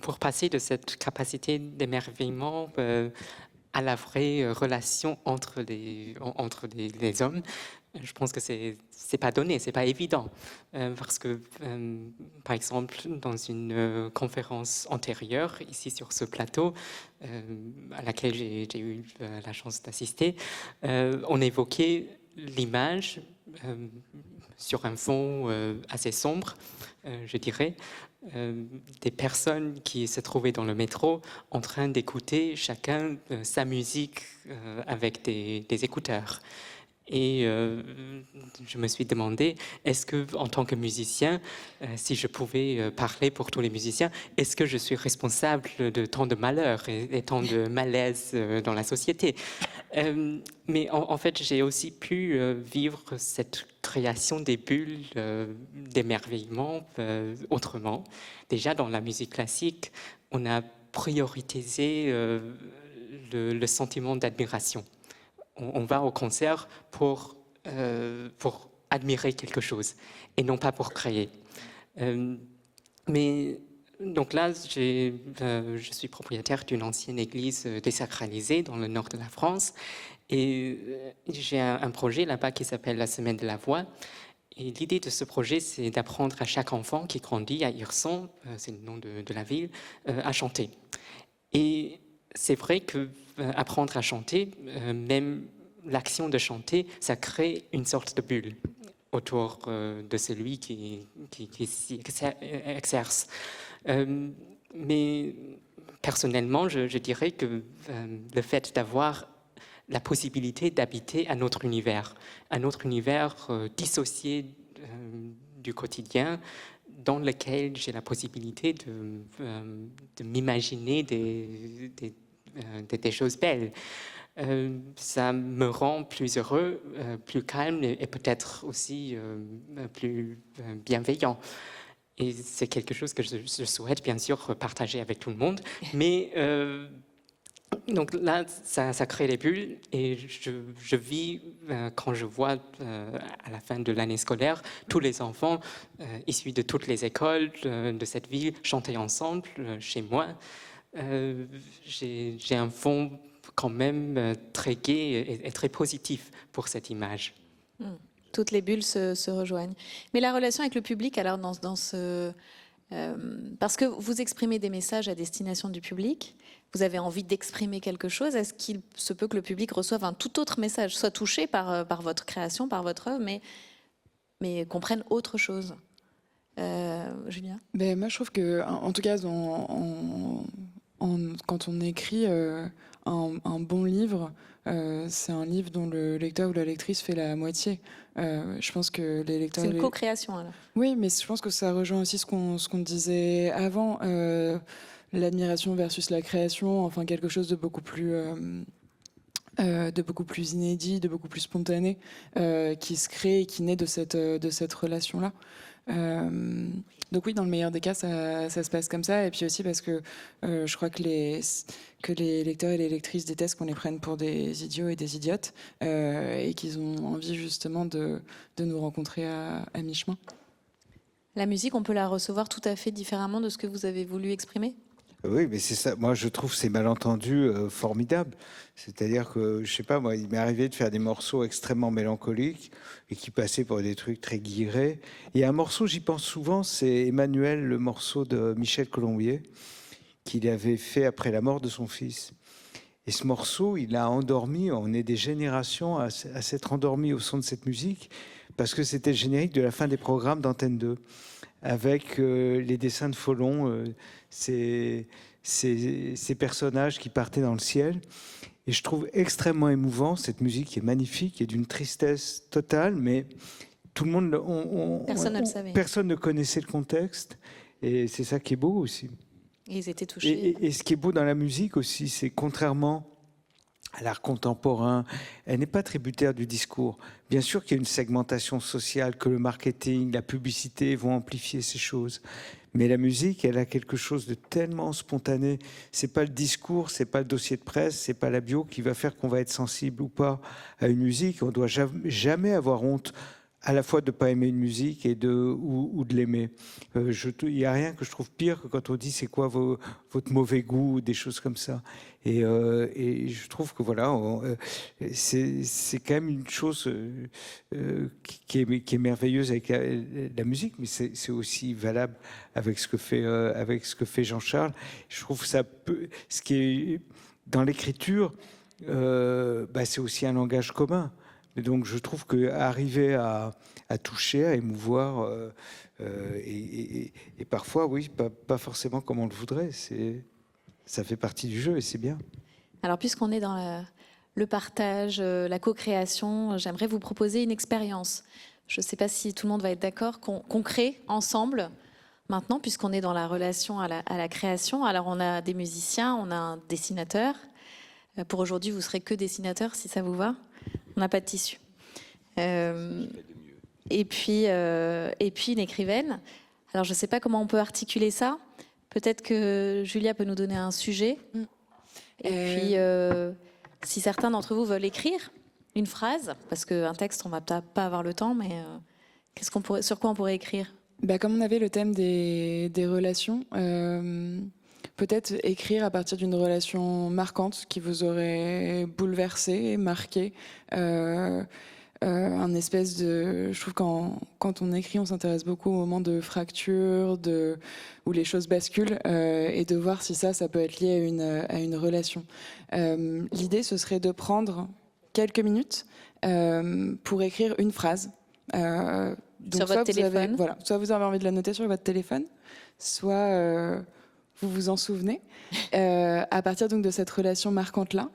pour passer de cette capacité d'émerveillement à la vraie relation entre les hommes, je pense que c'est pas donné, c'est pas évident, parce que par exemple dans une conférence antérieure ici sur ce plateau à laquelle j'ai eu la chance d'assister, on évoquait l'image sur un fond assez sombre, je dirais, des personnes qui se trouvaient dans le métro en train d'écouter chacun sa musique avec des écouteurs. Et je me suis demandé, est-ce que, en tant que musicien, si je pouvais parler pour tous les musiciens, est-ce que je suis responsable de tant de malheurs et tant de malaise dans la société? Mais en fait, j'ai aussi pu vivre cette création des bulles d'émerveillement autrement. Déjà, dans la musique classique, on a prioritisé le sentiment d'admiration. On va au concert pour admirer quelque chose et non pas pour créer. Mais donc là, je suis propriétaire d'une ancienne église désacralisée dans le nord de la France et j'ai un projet là-bas qui s'appelle la Semaine de la Voix. Et l'idée de ce projet, c'est d'apprendre à chaque enfant qui grandit à Hirson, c'est le nom de la ville, à chanter. Et c'est vrai que apprendre à chanter, même l'action de chanter, ça crée une sorte de bulle autour de celui qui s'y exerce. Mais personnellement, je dirais que le fait d'avoir la possibilité d'habiter un autre univers dissocié du quotidien, dans lequel j'ai la possibilité de m'imaginer des choses belles. Ça me rend plus heureux, plus calme et peut-être aussi plus bienveillant. Et c'est quelque chose que je souhaite bien sûr partager avec tout le monde. Mais Donc là, ça crée les bulles et je vis, quand je vois à la fin de l'année scolaire, tous les enfants issus de toutes les écoles de cette ville chanter ensemble chez moi. J'ai un fond quand même très gai et très positif pour cette image. Toutes les bulles se rejoignent. Mais la relation avec le public, alors dans ce... parce que vous exprimez des messages à destination du public, vous avez envie d'exprimer quelque chose, est-ce qu'il se peut que le public reçoive un tout autre message, soit touché par votre création, par votre œuvre, mais comprenne autre chose? Julien? Ben, moi, je trouve que, en tout cas, quand on écrit un bon livre, c'est un livre dont le lecteur ou la lectrice fait la moitié. Je pense que les lecteurs... C'est une co-création, alors. Oui, mais je pense que ça rejoint aussi ce qu'on disait avant, l'admiration versus la création, enfin quelque chose de beaucoup plus inédit, de beaucoup plus spontané, qui se crée et qui naît de cette relation-là. Donc oui, dans le meilleur des cas, ça se passe comme ça. Et puis aussi parce que je crois que les lecteurs et les lectrices détestent qu'on les prenne pour des idiots et des idiotes, et qu'ils ont envie justement de nous rencontrer à mi-chemin. La musique, on peut la recevoir tout à fait différemment de ce que vous avez voulu exprimer? Oui, mais c'est ça. Moi, je trouve ces malentendus formidables. C'est-à-dire que, je sais pas, moi, il m'est arrivé de faire des morceaux extrêmement mélancoliques et qui passaient pour des trucs très guillerets. Et un morceau, j'y pense souvent, c'est Emmanuel, le morceau de Michel Colombier, qu'il avait fait après la mort de son fils. Et ce morceau, il a endormi, on est des générations à s'être endormis au son de cette musique, parce que c'était le générique de la fin des programmes d'Antenne 2, avec les dessins de Folon, ces personnages qui partaient dans le ciel. Et je trouve extrêmement émouvant cette musique qui est magnifique et d'une tristesse totale, mais tout le monde, Personne ne le savait. Personne ne connaissait le contexte, et c'est ça qui est beau aussi. Et ils étaient touchés. Et ce qui est beau dans la musique aussi, c'est contrairement à l'art contemporain, elle n'est pas tributaire du discours. Bien sûr qu'il y a une segmentation sociale, que le marketing, la publicité vont amplifier ces choses. Mais la musique, elle a quelque chose de tellement spontané. C'est pas le discours, c'est pas le dossier de presse, c'est pas la bio qui va faire qu'on va être sensible ou pas à une musique. On doit jamais avoir honte à la fois de ne pas aimer une musique et ou de l'aimer. Il n'y a rien que je trouve pire que quand on dit c'est quoi votre mauvais goût, des choses comme ça. Et je trouve que voilà, c'est quand même une chose qui est merveilleuse avec la musique, mais c'est aussi valable avec ce que fait Jean-Charles. Je trouve ça ce qui est dans l'écriture, c'est aussi un langage commun. Et donc je trouve qu'arriver à toucher, à émouvoir, et parfois, oui, pas forcément comme on le voudrait, ça fait partie du jeu et c'est bien. Alors puisqu'on est dans le partage, la co-création, j'aimerais vous proposer une expérience. Je ne sais pas si tout le monde va être d'accord, qu'on crée ensemble maintenant, puisqu'on est dans la relation à la création. Alors on a des musiciens, on a un dessinateur. Pour aujourd'hui, vous serez que dessinateur, si ça vous va. On n'a pas de tissu. Et puis une écrivaine. Alors, je ne sais pas comment on peut articuler ça. Peut-être que Julia peut nous donner un sujet. Et puis, si certains d'entre vous veulent écrire une phrase, parce qu'un texte, on ne va pas avoir le temps, mais sur quoi on pourrait écrire? Comme on avait le thème des relations, peut-être écrire à partir d'une relation marquante qui vous aurait bouleversé, marqué. Un espèce de... Je trouve quand on écrit, on s'intéresse beaucoup au moment de fracture, où les choses basculent, et de voir si ça peut être lié à une relation. L'idée, ce serait de prendre quelques minutes pour écrire une phrase. Donc sur votre téléphone. Soit vous avez envie de la noter sur votre téléphone, soit vous vous en souvenez, à partir donc de cette relation marquante-là.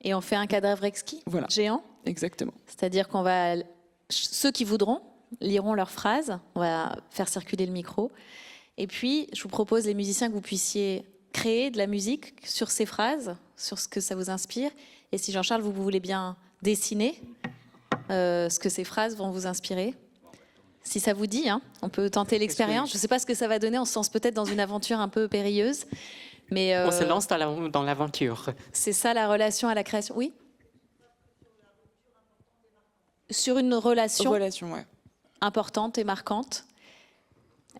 Et on fait un cadavre exquis, géant. Exactement. C'est-à-dire ceux qui voudront liront leurs phrases, on va faire circuler le micro. Et puis, je vous propose, les musiciens, que vous puissiez créer de la musique sur ces phrases, sur ce que ça vous inspire. Et si Jean-Charles, vous voulez bien dessiner ce que ces phrases vont vous inspirer. Si ça vous dit, on peut tenter l'expérience. Je ne sais pas ce que ça va donner, on se lance peut-être dans une aventure un peu périlleuse. Mais On se lance dans l'aventure. c'est ça la relation à la création. Oui. Sur une relation Ouais. importante et marquante.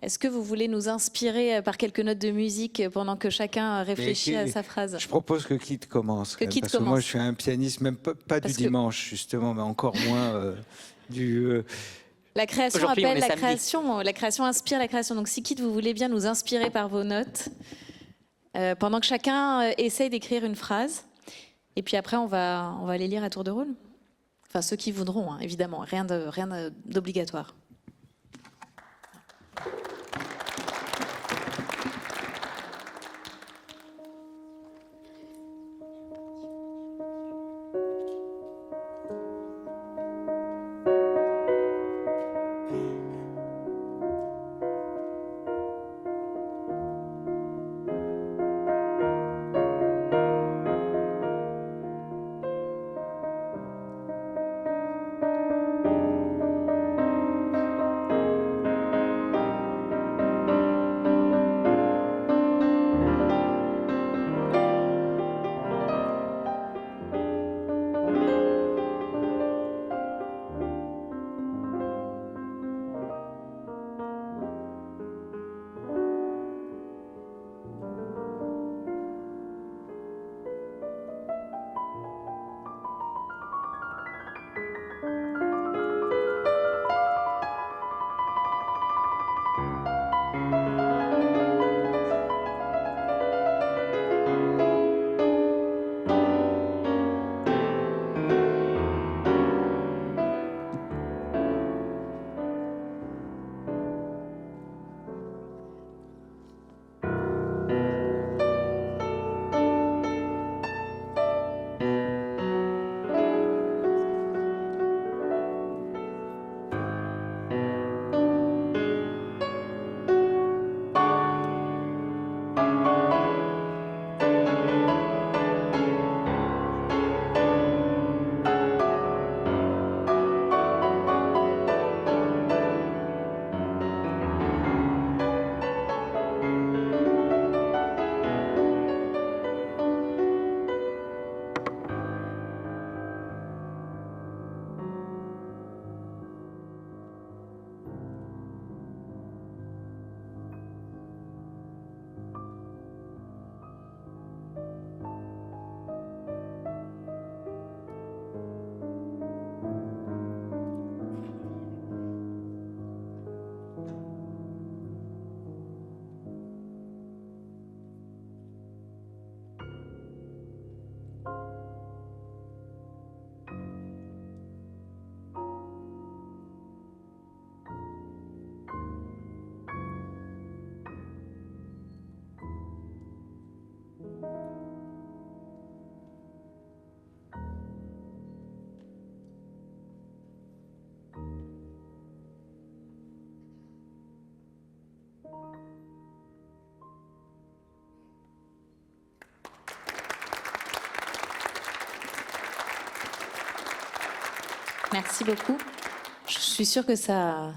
Est-ce que vous voulez nous inspirer par quelques notes de musique pendant que chacun réfléchit à sa phrase? Je propose que Kit commence. Que Kit parce que moi, je suis un pianiste, même pas du dimanche, justement, mais encore moins du... La création Aujourd'hui, on appelle est la samedi. création. La création inspire la création. Donc si Kit, vous voulez bien nous inspirer par vos notes, pendant que chacun essaye d'écrire une phrase, et puis après, on va les lire à tour de rôle. Enfin, ceux qui voudront, hein, évidemment. Rien d'obligatoire. Merci beaucoup. Je suis sûre que ça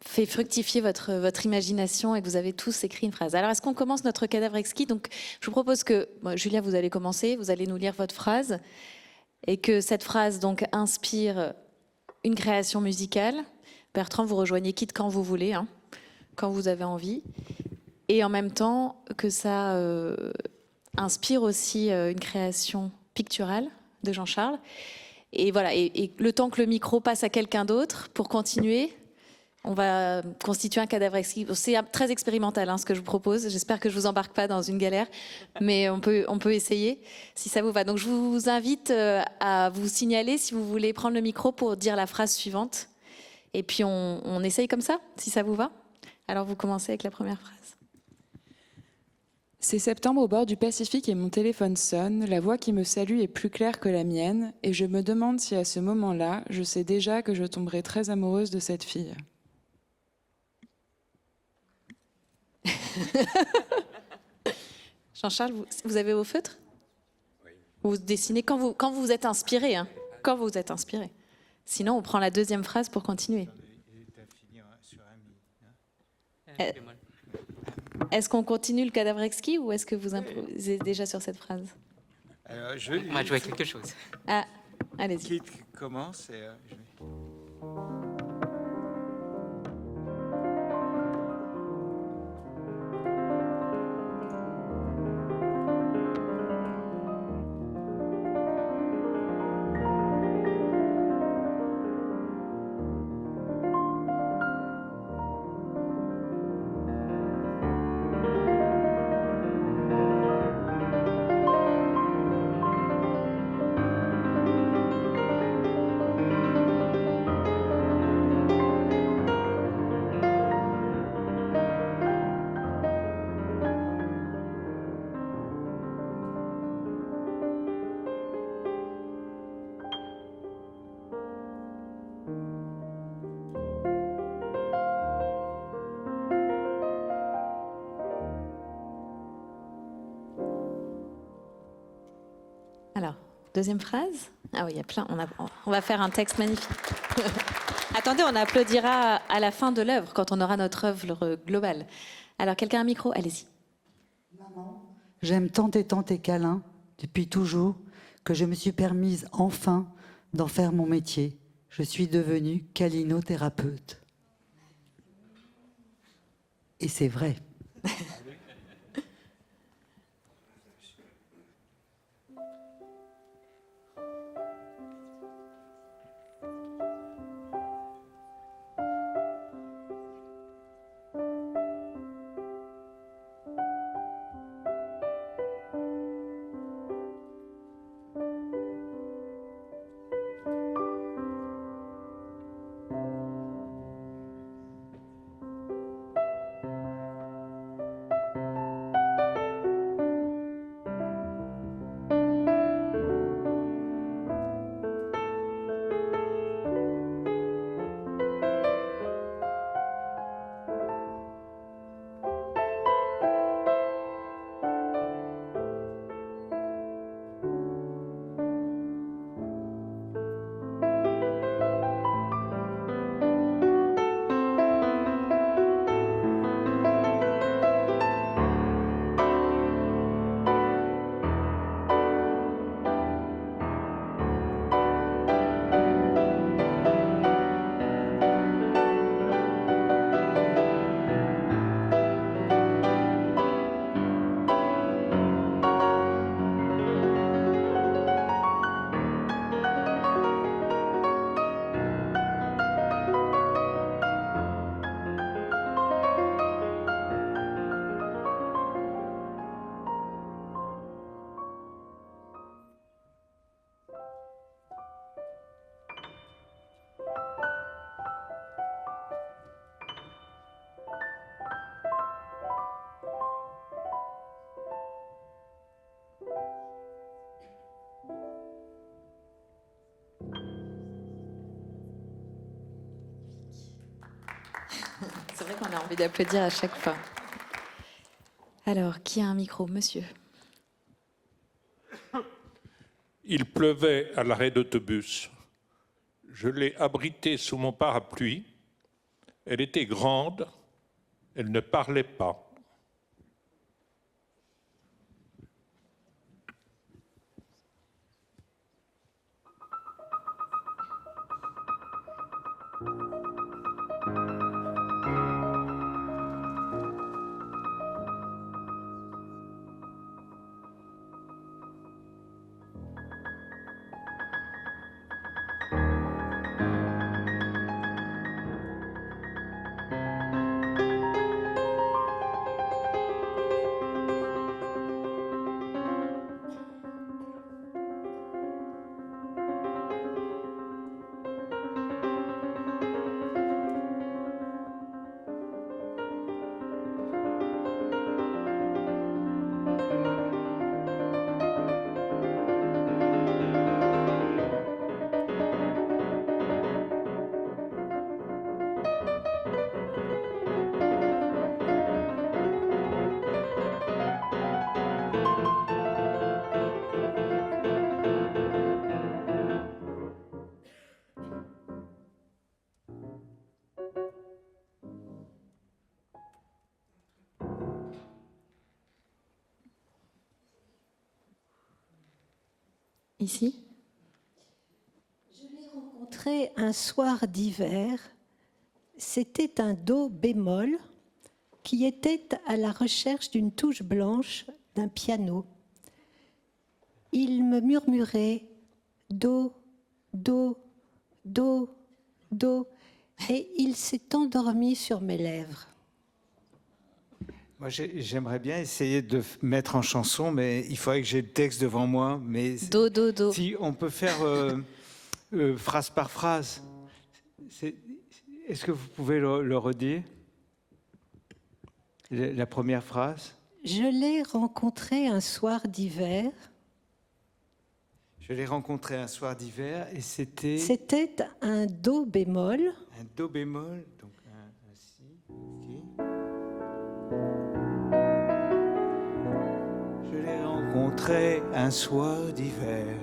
fait fructifier votre imagination et que vous avez tous écrit une phrase. Alors, est-ce qu'on commence notre cadavre exquis? Donc, je vous propose que, Julia, vous allez commencer, vous allez nous lire votre phrase et que cette phrase donc inspire une création musicale. Bertrand, vous rejoignez Kit quand vous voulez, hein, quand vous avez envie. Et en même temps, que ça inspire aussi une création picturale de Jean-Charles. Et voilà, et le temps que le micro passe à quelqu'un d'autre pour continuer, on va constituer un cadavre exquis. C'est très expérimental, hein, ce que je vous propose. J'espère que je vous embarque pas dans une galère, mais on peut essayer si ça vous va. Donc je vous invite à vous signaler si vous voulez prendre le micro pour dire la phrase suivante. Et puis on essaye comme ça, si ça vous va. Alors vous commencez avec la première phrase. C'est septembre au bord du Pacifique et mon téléphone sonne, la voix qui me salue est plus claire que la mienne, et je me demande si à ce moment-là, je sais déjà que je tomberai très amoureuse de cette fille. Jean-Charles, vous avez vos feutres? Oui. Vous dessinez quand vous êtes inspiré, hein, quand vous êtes inspiré. Sinon, on prend la deuxième phrase pour continuer. Est-ce qu'on continue le cadavre exquis ou est-ce que vous improvisez déjà sur cette phrase? Alors, On va jouer quelque chose. Ah, allez-y. Qui commence Alors, deuxième phrase. Ah oui, il y a plein. On va faire un texte magnifique. Attendez, on applaudira à la fin de l'œuvre, quand on aura notre œuvre globale. Alors, quelqu'un a un micro? Allez-y. Maman, j'aime tant tes câlins, depuis toujours, que je me suis permise enfin d'en faire mon métier. Je suis devenue câlinothérapeute. Et c'est vrai. C'est vrai qu'on a envie d'applaudir à chaque fois. Alors, qui a un micro? Monsieur. Il pleuvait à l'arrêt d'autobus. Je l'ai abritée sous mon parapluie. Elle était grande, elle ne parlait pas. ici. Je l'ai rencontré un soir d'hiver. C'était un do bémol qui était à la recherche d'une touche blanche d'un piano. Il me murmurait do, do, do, do, et il s'est endormi sur mes lèvres. Moi, j'aimerais bien essayer de mettre en chanson, mais il faudrait que j'ai le texte devant moi. Mais Do, do, do. si on peut faire phrase par phrase, est-ce que vous pouvez le redire? La première phrase. Je l'ai rencontré un soir d'hiver. Je l'ai rencontré un soir d'hiver et c'était... C'était un do bémol. Un do bémol, donc un si. Ok. Je l'ai rencontré un soir d'hiver.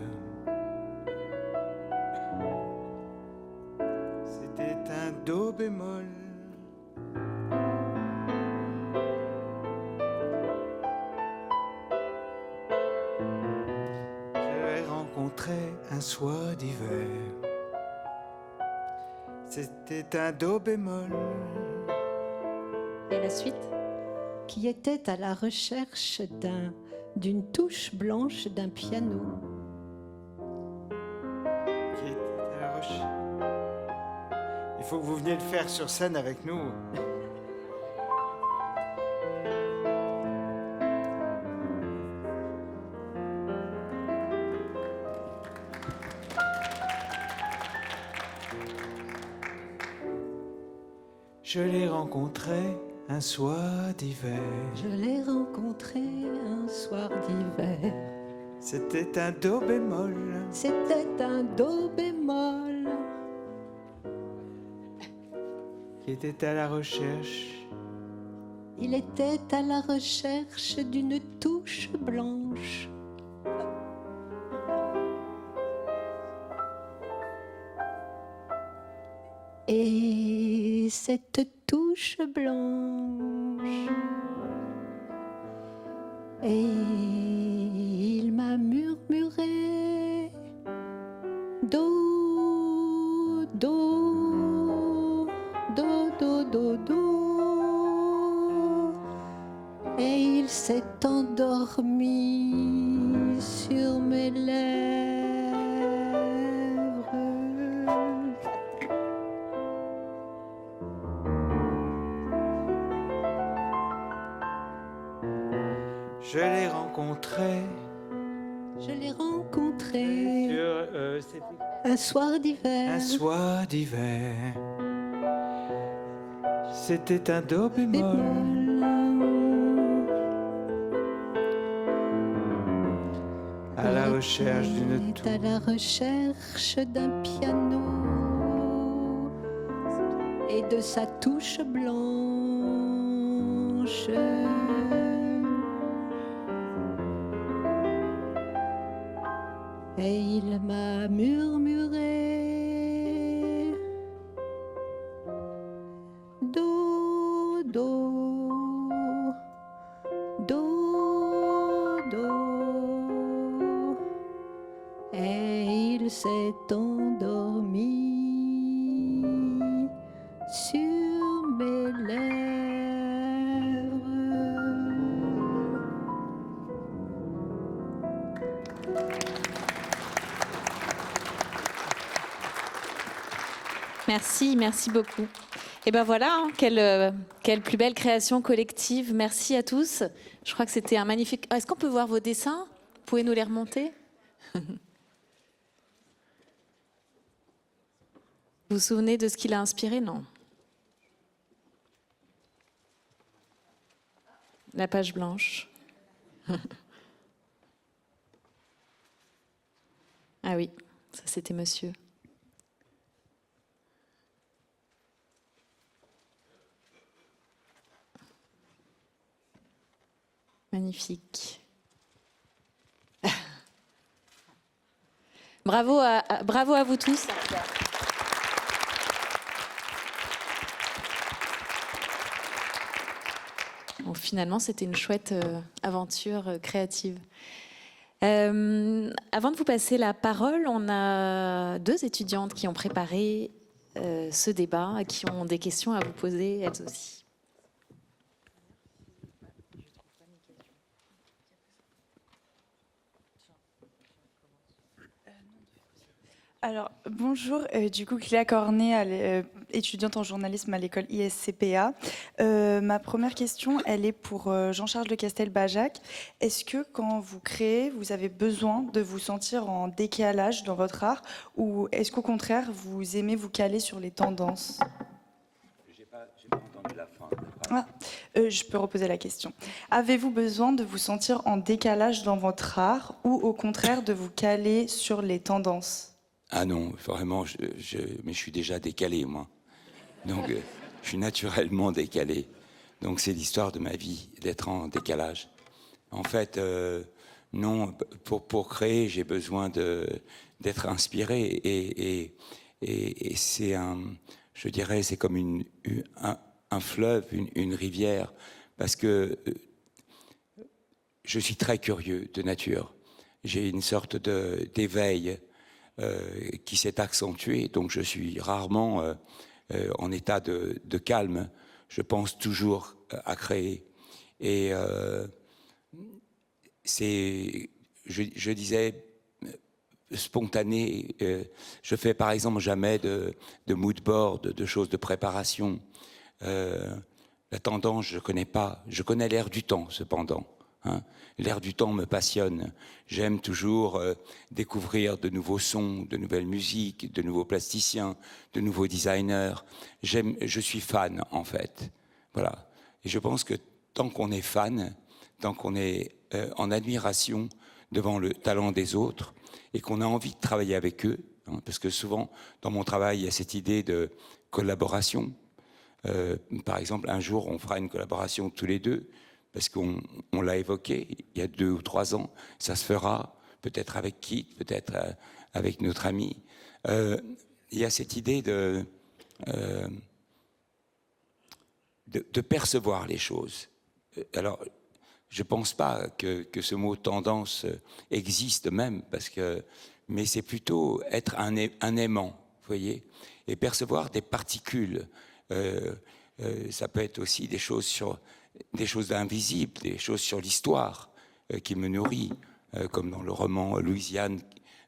C'était un do bémol. Un soir d'hiver, c'était un do bémol. Et la suite? Qui était à la recherche d'une touche blanche d'un piano. Qui était à la recherche. Il faut que vous veniez le faire sur scène avec nous. Je l'ai rencontré un soir d'hiver. Je l'ai rencontré un soir d'hiver. C'était un do bémol. C'était un do bémol. Qui était à la recherche. Il était à la recherche d'une touche blanche. Et cette touche blanche, et il m'a murmuré do, do, do, do, do, do, et il s'est endormi sur mes lèvres. Je l'ai rencontré. Je l'ai rencontré Sur, un soir d'hiver. un soir d'hiver. C'était un do bémol. À la recherche d'une touche. À la recherche d'un piano et de sa touche blanche. Et il m'a murmuré do, do, do, do, et il s'est endormi sur mes lèvres. Merci, merci beaucoup. Et ben voilà, hein, quelle plus belle création collective. Merci à tous. Je crois que c'était un magnifique... Est-ce qu'on peut voir vos dessins? Vous pouvez nous les remonter? Vous vous souvenez de ce qu'il a inspiré? Non. La page blanche. Ah oui, ça c'était monsieur. Magnifique. Bravo à vous tous. Bon, finalement, c'était une chouette aventure créative. Avant de vous passer la parole, on a 2 étudiantes qui ont préparé ce débat, qui ont des questions à vous poser elles aussi. Alors, bonjour, du coup, Cléa Cornet, étudiante en journalisme à l'école ISCPA. Ma première question, elle est pour Jean-Charles de Castelbajac. Est-ce que quand vous créez, vous avez besoin de vous sentir en décalage dans votre art, ou est-ce qu'au contraire, vous aimez vous caler sur les tendances ? J'ai pas entendu la fin. Je peux reposer la question. Avez-vous besoin de vous sentir en décalage dans votre art, ou au contraire de vous caler sur les tendances ? Ah non, vraiment, mais je suis déjà décalé, moi. Donc, je suis naturellement décalé. Donc, c'est l'histoire de ma vie, d'être en décalage. En fait, non, pour créer, j'ai besoin d'être inspiré. Et c'est je dirais, c'est comme un fleuve, une rivière. Parce que je suis très curieux de nature. J'ai une sorte d'éveil qui s'est accentué, donc je suis rarement en état de calme. Je pense toujours à créer. Et je disais, spontané. Je fais par exemple jamais de mood board, de choses de préparation. La tendance, je connais pas. Je connais l'air du temps, cependant. Hein. L'air du temps me passionne. J'aime toujours découvrir de nouveaux sons, de nouvelles musiques, de nouveaux plasticiens, de nouveaux designers. Je suis fan, en fait. Voilà. Et je pense que tant qu'on est fan, tant qu'on est en admiration devant le talent des autres et qu'on a envie de travailler avec eux, hein, parce que souvent, dans mon travail, il y a cette idée de collaboration. Par exemple, un jour, on fera une collaboration tous les deux, parce qu'on l'a évoqué il y a 2 ou 3 ans. Ça se fera, peut-être avec Kit, peut-être avec notre ami. Il y a cette idée de percevoir les choses. Alors, je ne pense pas que ce mot tendance existe même, mais c'est plutôt être un aimant, vous voyez, et percevoir des particules. Ça peut être aussi des choses invisibles, des choses sur l'histoire qui me nourrit, comme dans le roman Louisiane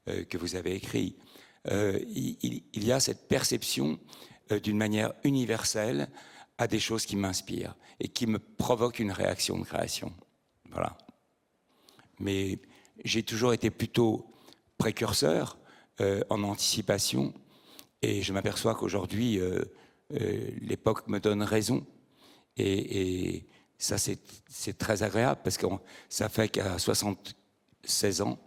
que vous avez écrit. Il y a cette perception d'une manière universelle à des choses qui m'inspirent et qui me provoquent une réaction de création. Voilà. Mais j'ai toujours été plutôt précurseur, en anticipation, et je m'aperçois qu'aujourd'hui, l'époque me donne raison. Et ça, c'est très agréable, parce que ça fait qu'à 75 ans,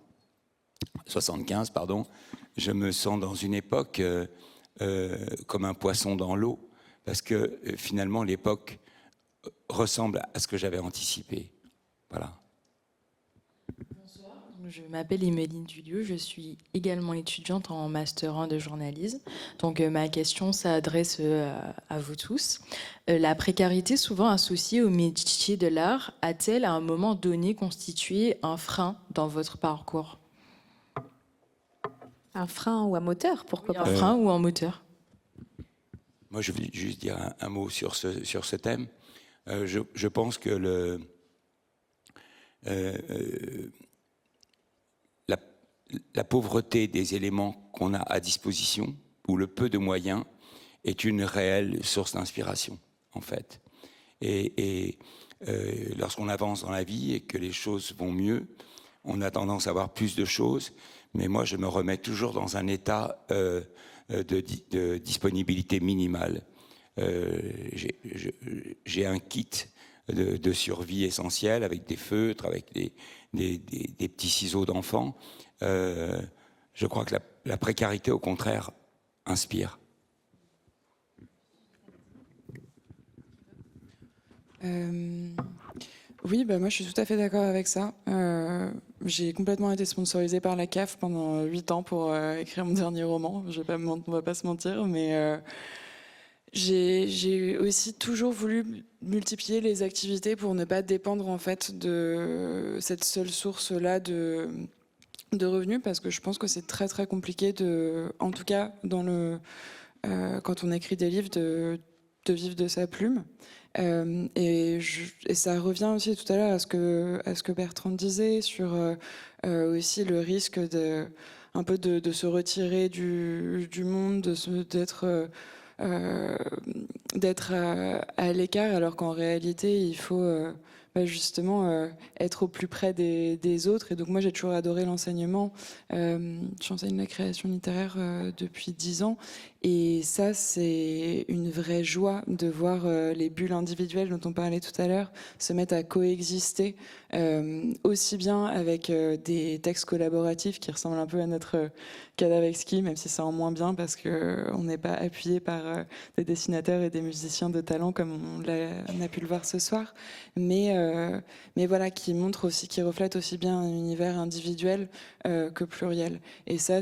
je me sens dans une époque comme un poisson dans l'eau, parce que finalement, l'époque ressemble à ce que j'avais anticipé. Voilà. Bonsoir, je m'appelle Emeline Dulieu, je suis également étudiante en Master 1 de journalisme. Donc ma question s'adresse à vous tous. La précarité souvent associée au métier de l'art a-t-elle à un moment donné constitué un frein dans votre parcours ? Un frein ou un moteur, pourquoi pas ? Un frein ou un moteur ? Moi, je veux juste dire un mot sur ce thème. Je pense que la pauvreté des éléments qu'on a à disposition, ou le peu de moyens, est une réelle source d'inspiration, en fait. Et lorsqu'on avance dans la vie et que les choses vont mieux, on a tendance à avoir plus de choses, mais moi, je me remets toujours dans un état de disponibilité minimale. J'ai un kit de survie essentiel, avec des feutres, avec des petits ciseaux d'enfant. Je crois que la précarité, au contraire, inspire. Oui, moi je suis tout à fait d'accord avec ça. J'ai complètement été sponsorisée par la CAF pendant 8 ans pour écrire mon dernier roman. On va pas se mentir, mais j'ai aussi toujours voulu multiplier les activités pour ne pas dépendre en fait de cette seule source-là de revenus, parce que je pense que c'est très très compliqué en tout cas quand on écrit des livres, de vivre de sa plume. Et ça revient aussi tout à l'heure à ce que Bertrand disait sur aussi le risque un peu de se retirer du monde, d'être à l'écart, alors qu'en réalité il faut justement être au plus près des autres. Et donc moi j'ai toujours adoré l'enseignement. J'enseigne la création littéraire depuis 10 ans, et ça c'est une vraie joie de voir les bulles individuelles dont on parlait tout à l'heure se mettre à coexister, aussi bien avec des textes collaboratifs qui ressemblent un peu à notre Cadavrexki, même si c'est en moins bien parce qu'on n'est pas appuyé par des dessinateurs et des musiciens de talent comme on a pu le voir ce soir, mais voilà, qui montre aussi, qui reflète aussi bien un univers individuel que pluriel. Et ça,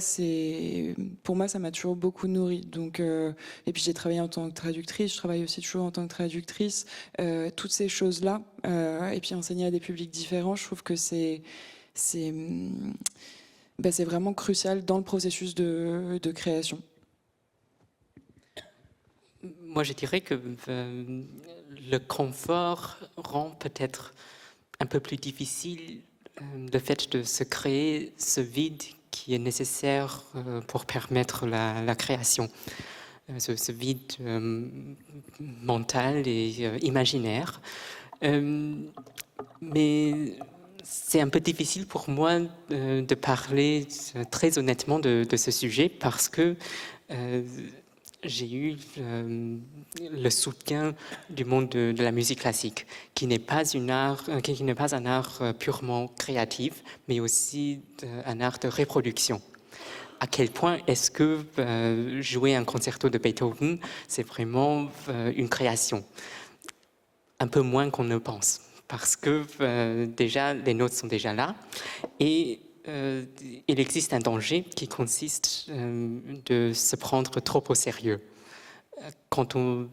pour moi, ça m'a toujours beaucoup nourri. Donc, et puis j'ai travaillé en tant que traductrice, je travaille aussi toujours en tant que traductrice. Toutes ces choses-là, et puis enseigner à des publics différents, je trouve que c'est vraiment crucial dans le processus de création. Moi, je dirais que le confort rend peut-être un peu plus difficile le fait de se créer ce vide qui est nécessaire pour permettre la création. Ce vide mental et imaginaire. Mais c'est un peu difficile pour moi de parler très honnêtement de ce sujet parce que j'ai eu le soutien du monde de la musique classique, qui n'est pas un art purement créatif, mais aussi un art de reproduction. À quel point est-ce que jouer un concerto de Beethoven, c'est vraiment une création? Un peu moins qu'on ne pense, parce que déjà, les notes sont déjà là, et il existe un danger qui consiste de se prendre trop au sérieux. Quand on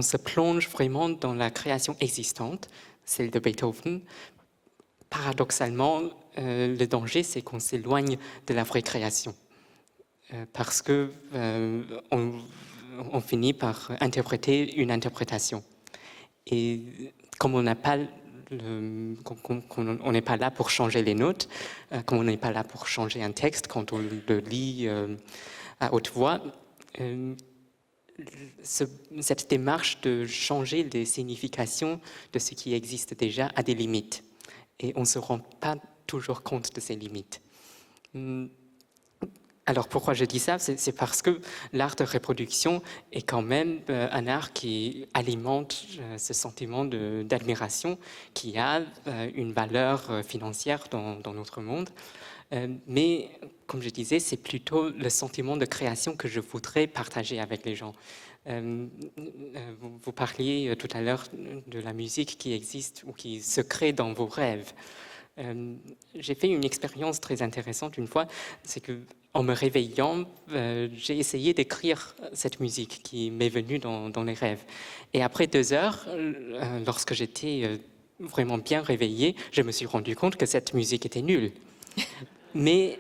se plonge vraiment dans la création existante, celle de Beethoven, paradoxalement, le danger, c'est qu'on s'éloigne de la vraie création. Parce que on finit par interpréter une interprétation. Et comme on n'a pas on n'est pas là pour changer les notes, comme on n'est pas là pour changer un texte quand on le lit à haute voix, cette démarche de changer les significations de ce qui existe déjà a des limites. Et on ne se rend pas toujours compte de ces limites. Alors pourquoi je dis ça? C'est parce que l'art de reproduction est quand même un art qui alimente ce sentiment d'admiration qui a une valeur financière dans notre monde. Mais comme je disais, c'est plutôt le sentiment de création que je voudrais partager avec les gens. Vous parliez tout à l'heure de la musique qui existe ou qui se crée dans vos rêves. J'ai fait une expérience très intéressante une fois, c'est que en me réveillant, j'ai essayé d'écrire cette musique qui m'est venue dans les rêves. Et après 2 heures, lorsque j'étais vraiment bien réveillée, je me suis rendu compte que cette musique était nulle. Mais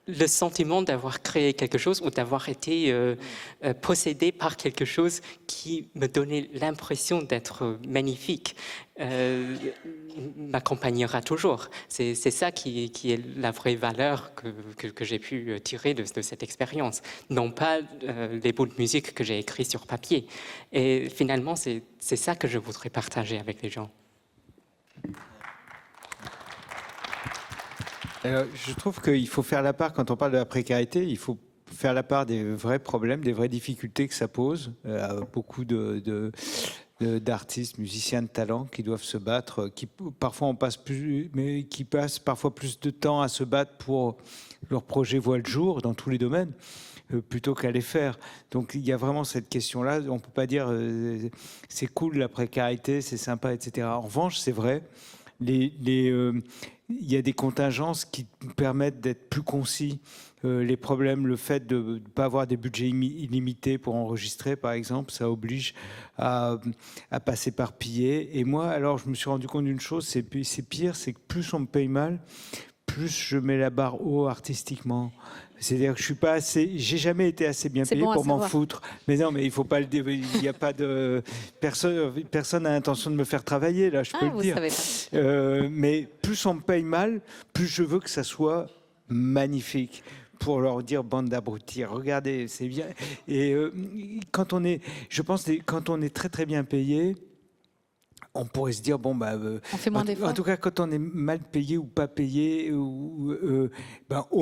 le sentiment d'avoir créé quelque chose ou d'avoir été possédé par quelque chose qui me donnait l'impression d'être magnifique m'accompagnera toujours. C'est ça qui est la vraie valeur que j'ai pu tirer de cette expérience. Non pas les bouts de musique que j'ai écrits sur papier. Et finalement, c'est ça que je voudrais partager avec les gens. Alors, je trouve qu'il faut faire la part, quand on parle de la précarité, il faut faire la part des vrais problèmes, des vraies difficultés que ça pose à beaucoup d'artistes, musiciens de talent qui doivent se battre, qui parfois qui passent parfois plus de temps à se battre pour leur projet voit le jour dans tous les domaines, plutôt qu'à les faire. Donc il y a vraiment cette question-là. On ne peut pas dire c'est cool la précarité, c'est sympa, etc. En revanche, c'est vrai, il y a des contingences qui permettent d'être plus concis. Les problèmes, le fait de ne pas avoir des budgets illimités pour enregistrer, par exemple, ça oblige à pas s'éparpiller. Et moi, alors, je me suis rendu compte d'une chose, c'est pire, c'est que plus on me paye mal, plus je mets la barre haut artistiquement. C'est-à-dire que je suis pas assez, j'ai jamais été assez bien payé pour m'en foutre. Mais non, mais il faut pas il n'y a pas de personne n'a l'intention de me faire travailler là, je peux le dire. Mais plus on me paye mal, plus je veux que ça soit magnifique. Pour leur dire bande d'abrutis, regardez, c'est bien. Et je pense que quand on est très très bien payé, on pourrait se dire bon on fait moins d'efforts. En tout cas, quand on est mal payé ou pas payé, au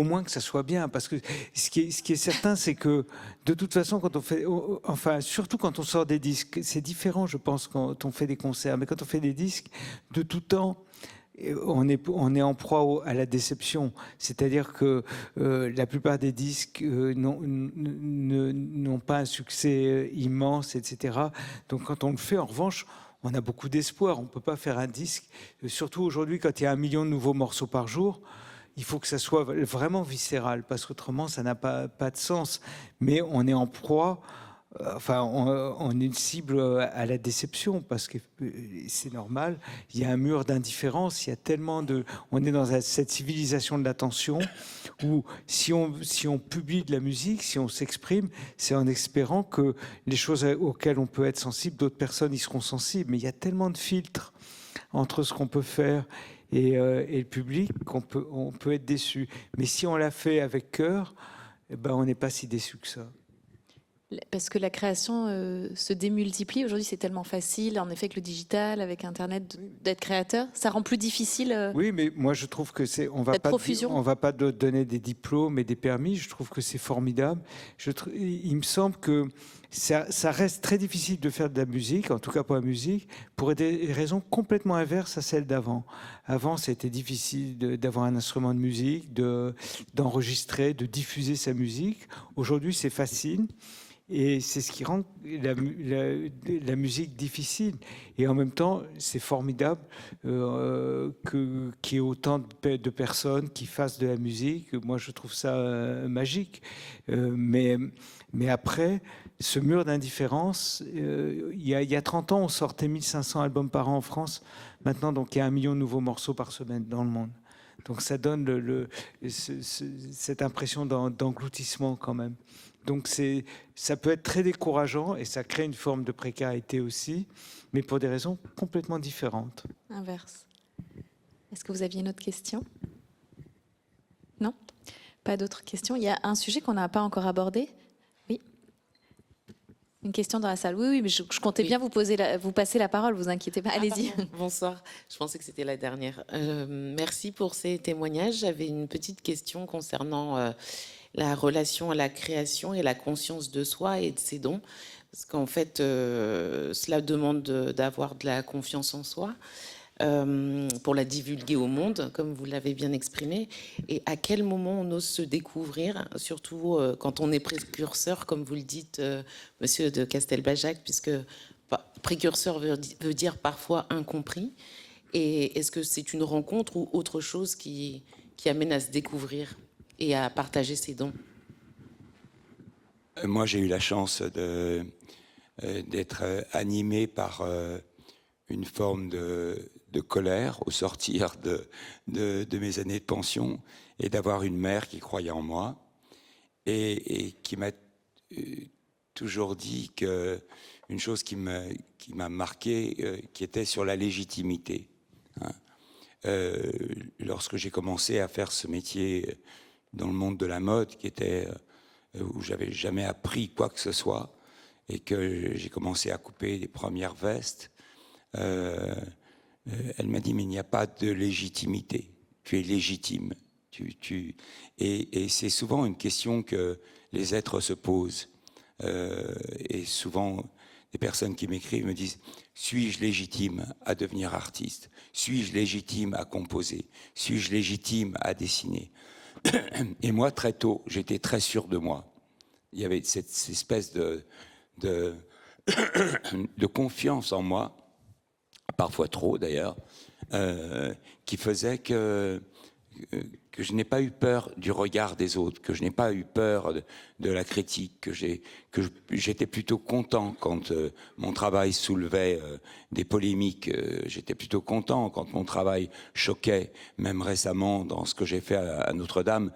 moins que ça soit bien, parce que ce qui est certain, c'est que de toute façon, quand on fait, enfin surtout quand on sort des disques, c'est différent, je pense, quand on fait des concerts, mais quand on fait des disques, de tout temps. On est en proie à la déception, c'est-à-dire que la plupart des disques n'ont pas un succès immense, etc. Donc quand on le fait, en revanche, on a beaucoup d'espoir. On ne peut pas faire un disque, surtout aujourd'hui quand il y a 1 million de nouveaux morceaux par jour. Il faut que ça soit vraiment viscéral, parce qu'autrement ça n'a pas de sens. Mais on est en proie. Enfin, on est une cible à la déception parce que c'est normal. Il y a un mur d'indifférence. Il y a tellement on est dans cette civilisation de l'attention où si on publie de la musique, si on s'exprime, c'est en espérant que les choses auxquelles on peut être sensible, d'autres personnes y seront sensibles. Mais il y a tellement de filtres entre ce qu'on peut faire et le public qu'on peut être déçu. Mais si on l'a fait avec cœur, on n'est pas si déçu que ça. Parce que la création se démultiplie. Aujourd'hui, c'est tellement facile, en effet, avec le digital, avec Internet, d'être créateur. Ça rend plus difficile. Oui, mais moi, je trouve que on va pas donner des diplômes et des permis. Je trouve que c'est formidable. Il me semble que ça reste très difficile de faire de la musique, en tout cas pour la musique, pour des raisons complètement inverses à celles d'avant. Avant, c'était difficile d'avoir un instrument de musique, d'enregistrer, de diffuser sa musique. Aujourd'hui, c'est facile. Et c'est ce qui rend la musique difficile. Et en même temps, c'est formidable qu'il y ait autant de personnes qui fassent de la musique. Moi, je trouve ça magique. Mais après, ce mur d'indifférence, il y a 30 ans, on sortait 1500 albums par an en France. Maintenant, donc, il y a 1 million de nouveaux morceaux par semaine dans le monde. Donc ça donne cette impression d'engloutissement quand même. Donc ça peut être très décourageant et ça crée une forme de précarité aussi, mais pour des raisons complètement différentes. Inverse. Est-ce que vous aviez une autre question? Non? Pas d'autres questions? Il y a un sujet qu'on n'a pas encore abordé? Oui? Une question dans la salle. Oui, mais je comptais bien vous passer la parole, vous inquiétez pas. Allez-y. Bonsoir, je pensais que c'était la dernière. Merci pour ces témoignages. J'avais une petite question concernant la relation à la création et la conscience de soi et de ses dons. Parce qu'en fait, cela demande d'avoir de la confiance en soi pour la divulguer au monde, comme vous l'avez bien exprimé. Et à quel moment on ose se découvrir, surtout quand on est précurseur, comme vous le dites, monsieur de Castelbajac, puisque précurseur veut dire parfois incompris. Et est-ce que c'est une rencontre ou autre chose qui amène à se découvrir et à partager ses dons? Moi, j'ai eu la chance d'être animé par une forme de colère au sortir de mes années de pension et d'avoir une mère qui croyait en moi et qui m'a toujours dit une chose qui m'a marqué, qui était sur la légitimité. Lorsque j'ai commencé à faire ce métier dans le monde de la mode, qui était où j'avais jamais appris quoi que ce soit, et que j'ai commencé à couper les premières vestes, elle m'a dit, mais il n'y a pas de légitimité. Tu es légitime. Et c'est souvent une question que les êtres se posent. Et souvent, des personnes qui m'écrivent me disent, suis-je légitime à devenir artiste? Suis-je légitime à composer? Suis-je légitime à dessiner? Et moi, très tôt, j'étais très sûr de moi. Il y avait cette espèce de confiance en moi, parfois trop d'ailleurs, qui faisait que que je n'ai pas eu peur du regard des autres, que je n'ai pas eu peur de la critique, que j'étais plutôt content quand mon travail soulevait des polémiques, j'étais plutôt content quand mon travail choquait, même récemment dans ce que j'ai fait à Notre-Dame.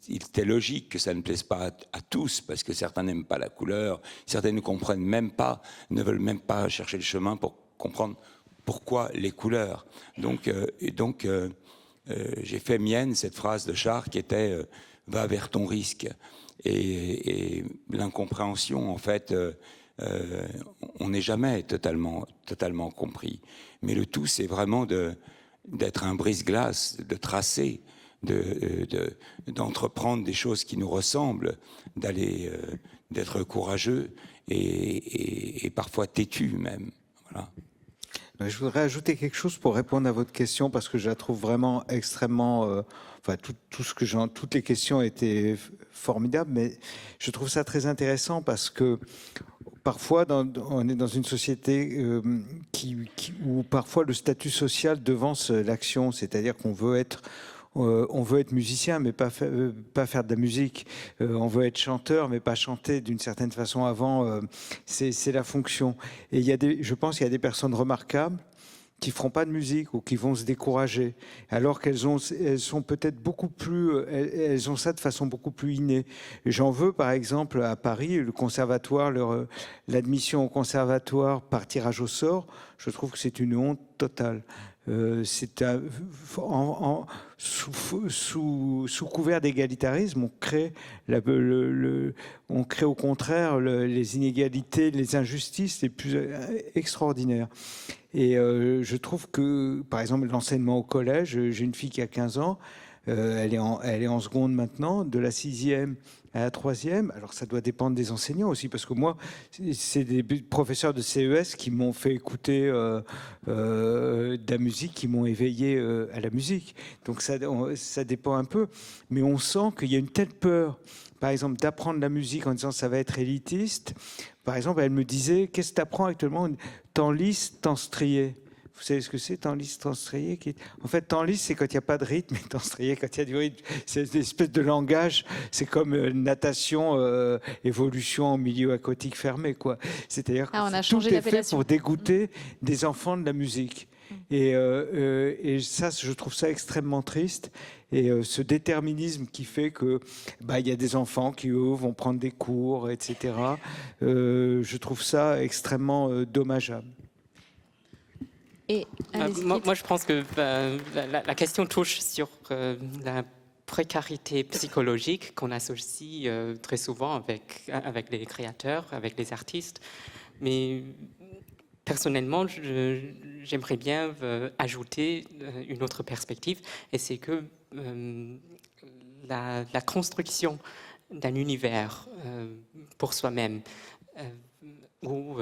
Il était logique que ça ne plaise pas à tous, parce que certains n'aiment pas la couleur, certains ne comprennent même pas, ne veulent même pas chercher le chemin pour comprendre pourquoi les couleurs. Donc j'ai fait mienne cette phrase de Char qui était va vers ton risque. Et l'incompréhension, en fait, on n'est jamais totalement compris. Mais le tout, c'est vraiment d'être un brise-glace, de tracer, d'entreprendre des choses qui nous ressemblent, d'être courageux et parfois têtu même. Voilà. Je voudrais ajouter quelque chose pour répondre à votre question, parce que je la trouve vraiment extrêmement... toutes les questions étaient formidables, mais je trouve ça très intéressant parce que parfois, on est dans une société où parfois le statut social devance l'action, c'est-à-dire qu'on veut être... on veut être musicien, mais pas faire de la musique. On veut être chanteur, mais pas chanter d'une certaine façon avant. C'est la fonction. Et je pense qu'il y a des personnes remarquables qui feront pas de musique ou qui vont se décourager, alors elles sont peut-être beaucoup plus, elles ont ça de façon beaucoup plus innée. J'en veux par exemple à Paris, le conservatoire, l'admission au conservatoire par tirage au sort. Je trouve que c'est une honte totale. C'est sous couvert d'égalitarisme, on crée au contraire les inégalités, les injustices les plus extraordinaires. Et je trouve que, par exemple, l'enseignement au collège, j'ai une fille qui a 15 ans, elle est en seconde maintenant, de la 6e à la 3e. Alors ça doit dépendre des enseignants aussi, parce que moi, c'est des professeurs de CES qui m'ont fait écouter de la musique, qui m'ont éveillé à la musique. Donc ça dépend un peu. Mais on sent qu'il y a une telle peur, par exemple, d'apprendre la musique en disant ça va être élitiste. Par exemple, elle me disait, qu'est-ce que tu apprends actuellement? Temps lisse, temps strié. Vous savez ce que c'est, temps lisse, temps strié? En fait, temps lisse, c'est quand il n'y a pas de rythme, et temps strié, quand il y a du rythme. C'est une espèce de langage, c'est comme natation, évolution en milieu aquatique fermé, quoi. C'est-à-dire que tout est fait pour dégoûter des enfants de la musique. Et ça, je trouve ça extrêmement triste. Et ce déterminisme qui fait que il y a des enfants qui, eux, vont prendre des cours, etc. Je trouve ça extrêmement dommageable. Et, moi, je pense que la question touche sur la précarité psychologique qu'on associe très souvent avec les créateurs, avec les artistes. Mais personnellement, j'aimerais bien ajouter une autre perspective, et c'est que la construction d'un univers pour soi-même, où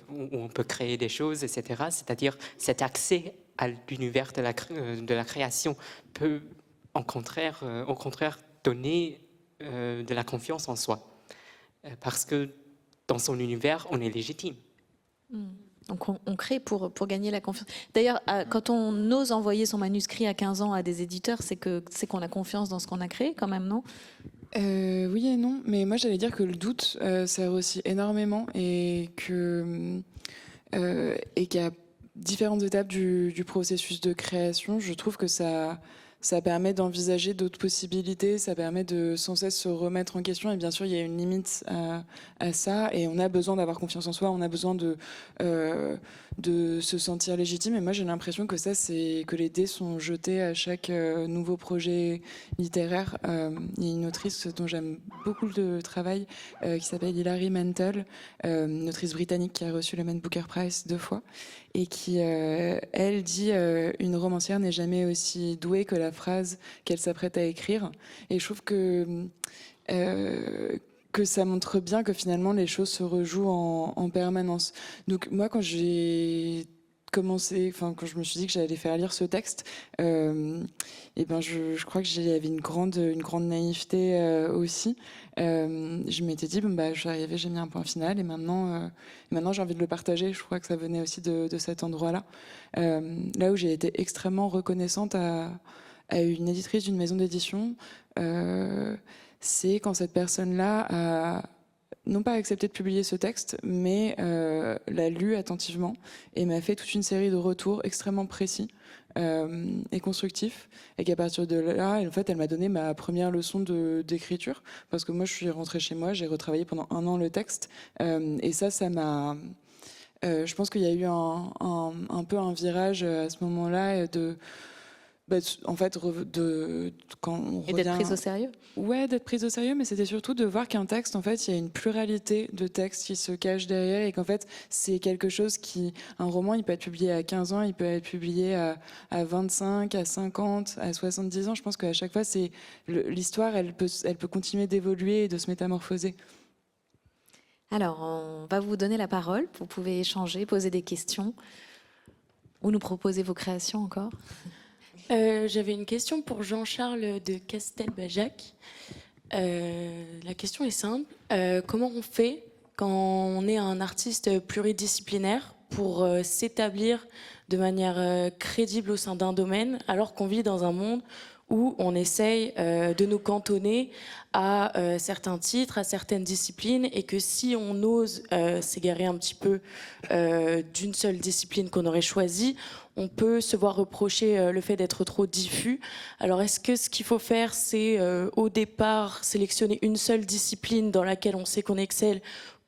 on peut créer des choses, etc., c'est-à-dire cet accès à l'univers de la création peut au contraire donner de la confiance en soi, parce que dans son univers, on est légitime. Donc on crée pour gagner la confiance. D'ailleurs, quand on ose envoyer son manuscrit à 15 ans à des éditeurs, c'est qu'on a confiance dans ce qu'on a créé quand même, non? Oui et non, mais moi j'allais dire que le doute sert aussi énormément, et qu'il y a différentes étapes du processus de création. Je trouve que ça permet d'envisager d'autres possibilités, ça permet de sans cesse se remettre en question, et bien sûr il y a une limite à ça, et on a besoin d'avoir confiance en soi, on a besoin de se sentir légitime, et moi j'ai l'impression que c'est que les dés sont jetés à chaque nouveau projet littéraire. Il y a une autrice dont j'aime beaucoup le travail qui s'appelle Hilary Mantel, une autrice britannique qui a reçu le Man Booker Prize 2 fois, et qui, elle, dit une romancière n'est jamais aussi douée que la phrase qu'elle s'apprête à écrire. Et je trouve que ça montre bien que finalement les choses se rejouent en permanence. Donc moi, quand j'ai commencé, quand je me suis dit que j'allais faire lire ce texte, et ben je crois que j'avais une grande naïveté aussi. Je m'étais dit je suis arrivée, j'ai mis un point final, et maintenant j'ai envie de le partager. Je crois que ça venait aussi de cet endroit-là, là où j'ai été extrêmement reconnaissante à à une éditrice d'une maison d'édition, c'est quand cette personne-là a non pas accepté de publier ce texte, mais l'a lu attentivement et m'a fait toute une série de retours extrêmement précis et constructifs. Et qu'à partir de là, en fait, elle m'a donné ma première leçon d'écriture. Parce que moi, je suis rentrée chez moi, j'ai retravaillé pendant 1 an le texte. Et ça m'a... je pense qu'il y a eu un peu un virage à ce moment-là en fait, quand on Et d'être prise au sérieux. Ouais, d'être prise au sérieux, mais c'était surtout de voir qu'un texte, en fait, il y a une pluralité de textes qui se cachent derrière et qu'en fait, c'est quelque chose un roman, il peut être publié à 15 ans, il peut être publié à 25, à 50, à 70 ans. Je pense qu'à chaque fois, l'histoire, elle peut continuer d'évoluer et de se métamorphoser. Alors, on va vous donner la parole. Vous pouvez échanger, poser des questions ou nous proposer vos créations encore. J'avais une question pour Jean-Charles de Castelbajac. La question est simple. Comment on fait quand on est un artiste pluridisciplinaire pour s'établir de manière crédible au sein d'un domaine alors qu'on vit dans un monde où on essaye de nous cantonner à certains titres, à certaines disciplines, et que si on ose s'égarer un petit peu d'une seule discipline qu'on aurait choisie, on peut se voir reprocher le fait d'être trop diffus. Alors est-ce que ce qu'il faut faire, c'est au départ sélectionner une seule discipline dans laquelle on sait qu'on excelle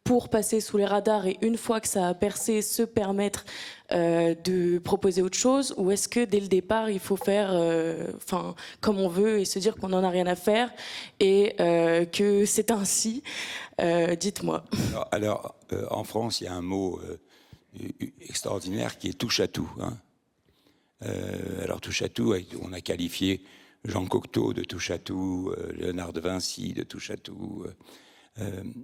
pour passer sous les radars et une fois que ça a percé, se permettre de proposer autre chose, ou est-ce que dès le départ il faut faire comme on veut et se dire qu'on n'en a rien à faire et que c'est ainsi? Dites-moi. Alors, en France, il y a un mot extraordinaire qui est touche-à-tout. Hein. Alors touche-à-tout, on a qualifié Jean Cocteau de touche-à-tout, Léonard de Vinci de touche-à-tout.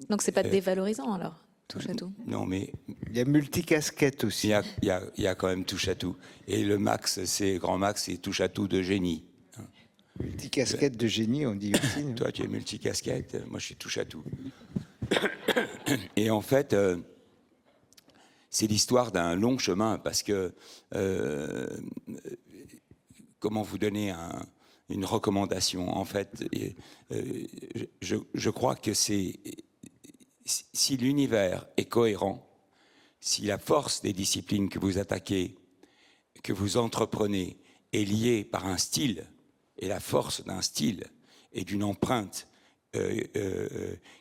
Donc c'est pas dévalorisant alors, touche à tout. Non, mais il y a multicasquette aussi. Il y a quand même touche à tout. Et le Max, grand Max, c'est touche à tout de génie. Multicasquette de génie, on dit aussi. Toi, tu es multicasquette, moi je suis touche à tout. Et en fait, c'est l'histoire d'un long chemin parce que comment vous donner une recommandation. En fait, je crois que si l'univers est cohérent, si la force des disciplines que vous attaquez, que vous entreprenez, est liée par un style, et la force d'un style et d'une empreinte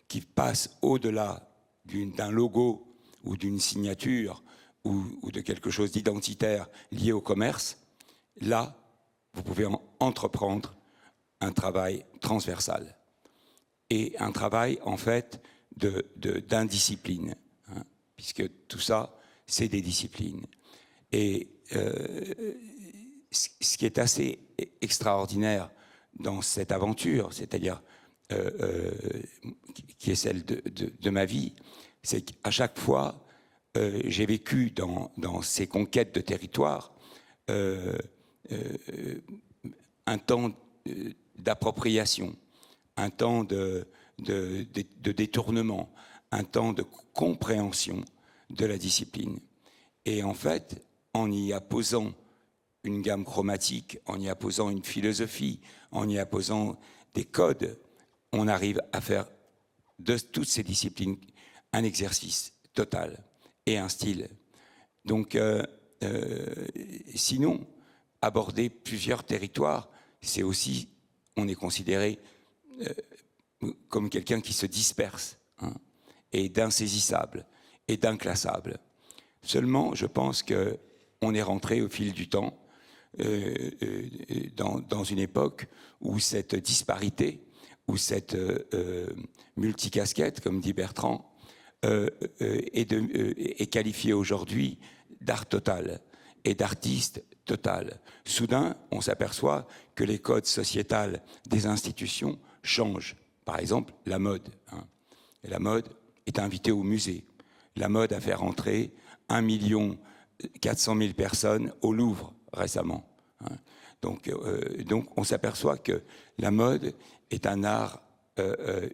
qui passe au-delà d'un logo ou d'une signature ou de quelque chose d'identitaire lié au commerce, là, vous pouvez entreprendre un travail transversal et un travail en fait d'indiscipline, hein, puisque tout ça, c'est des disciplines. Et ce qui est assez extraordinaire dans cette aventure, c'est-à-dire qui est celle de ma vie, c'est qu'à chaque fois, j'ai vécu dans ces conquêtes de territoire un temps d'appropriation, un temps de détournement, un temps de compréhension de la discipline. Et en fait, en y apposant une gamme chromatique, en y apposant une philosophie, en y apposant des codes, on arrive à faire de toutes ces disciplines un exercice total et un style. Donc, sinon, aborder plusieurs territoires, c'est aussi, on est considéré comme quelqu'un qui se disperse, hein, et d'insaisissable et d'inclassable. Seulement, je pense qu'on est rentré au fil du temps dans une époque où cette disparité, où cette multicasquette, comme dit Bertrand, est qualifiée aujourd'hui d'art total et d'artiste total. Soudain, on s'aperçoit que les codes sociétals des institutions changent. Par exemple, la mode. Hein. La mode est invitée au musée. La mode a fait rentrer 1 400 000 personnes au Louvre récemment. Hein. Donc, on s'aperçoit que la mode est un art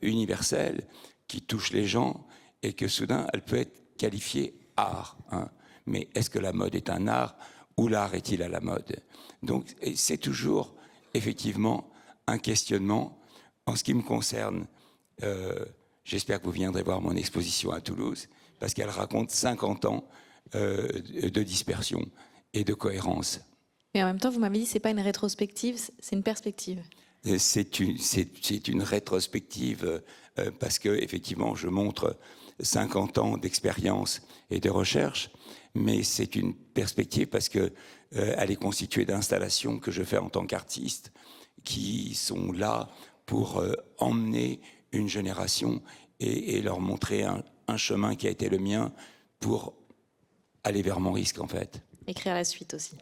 universel qui touche les gens et que soudain, elle peut être qualifiée art. Hein. Mais est-ce que la mode est un art ou l'art est-il à la mode? Donc, c'est toujours effectivement un questionnement. En ce qui me concerne, j'espère que vous viendrez voir mon exposition à Toulouse, parce qu'elle raconte 50 ans de dispersion et de cohérence. Mais en même temps, vous m'avez dit que ce n'est pas une rétrospective, c'est une perspective. C'est une rétrospective parce que effectivement, je montre 50 ans d'expérience et de recherche, mais c'est une perspective parce que elle est constituée d'installations que je fais en tant qu'artiste qui sont là pour emmener une génération et leur montrer un chemin qui a été le mien pour aller vers mon risque, en fait. Écrire la suite aussi.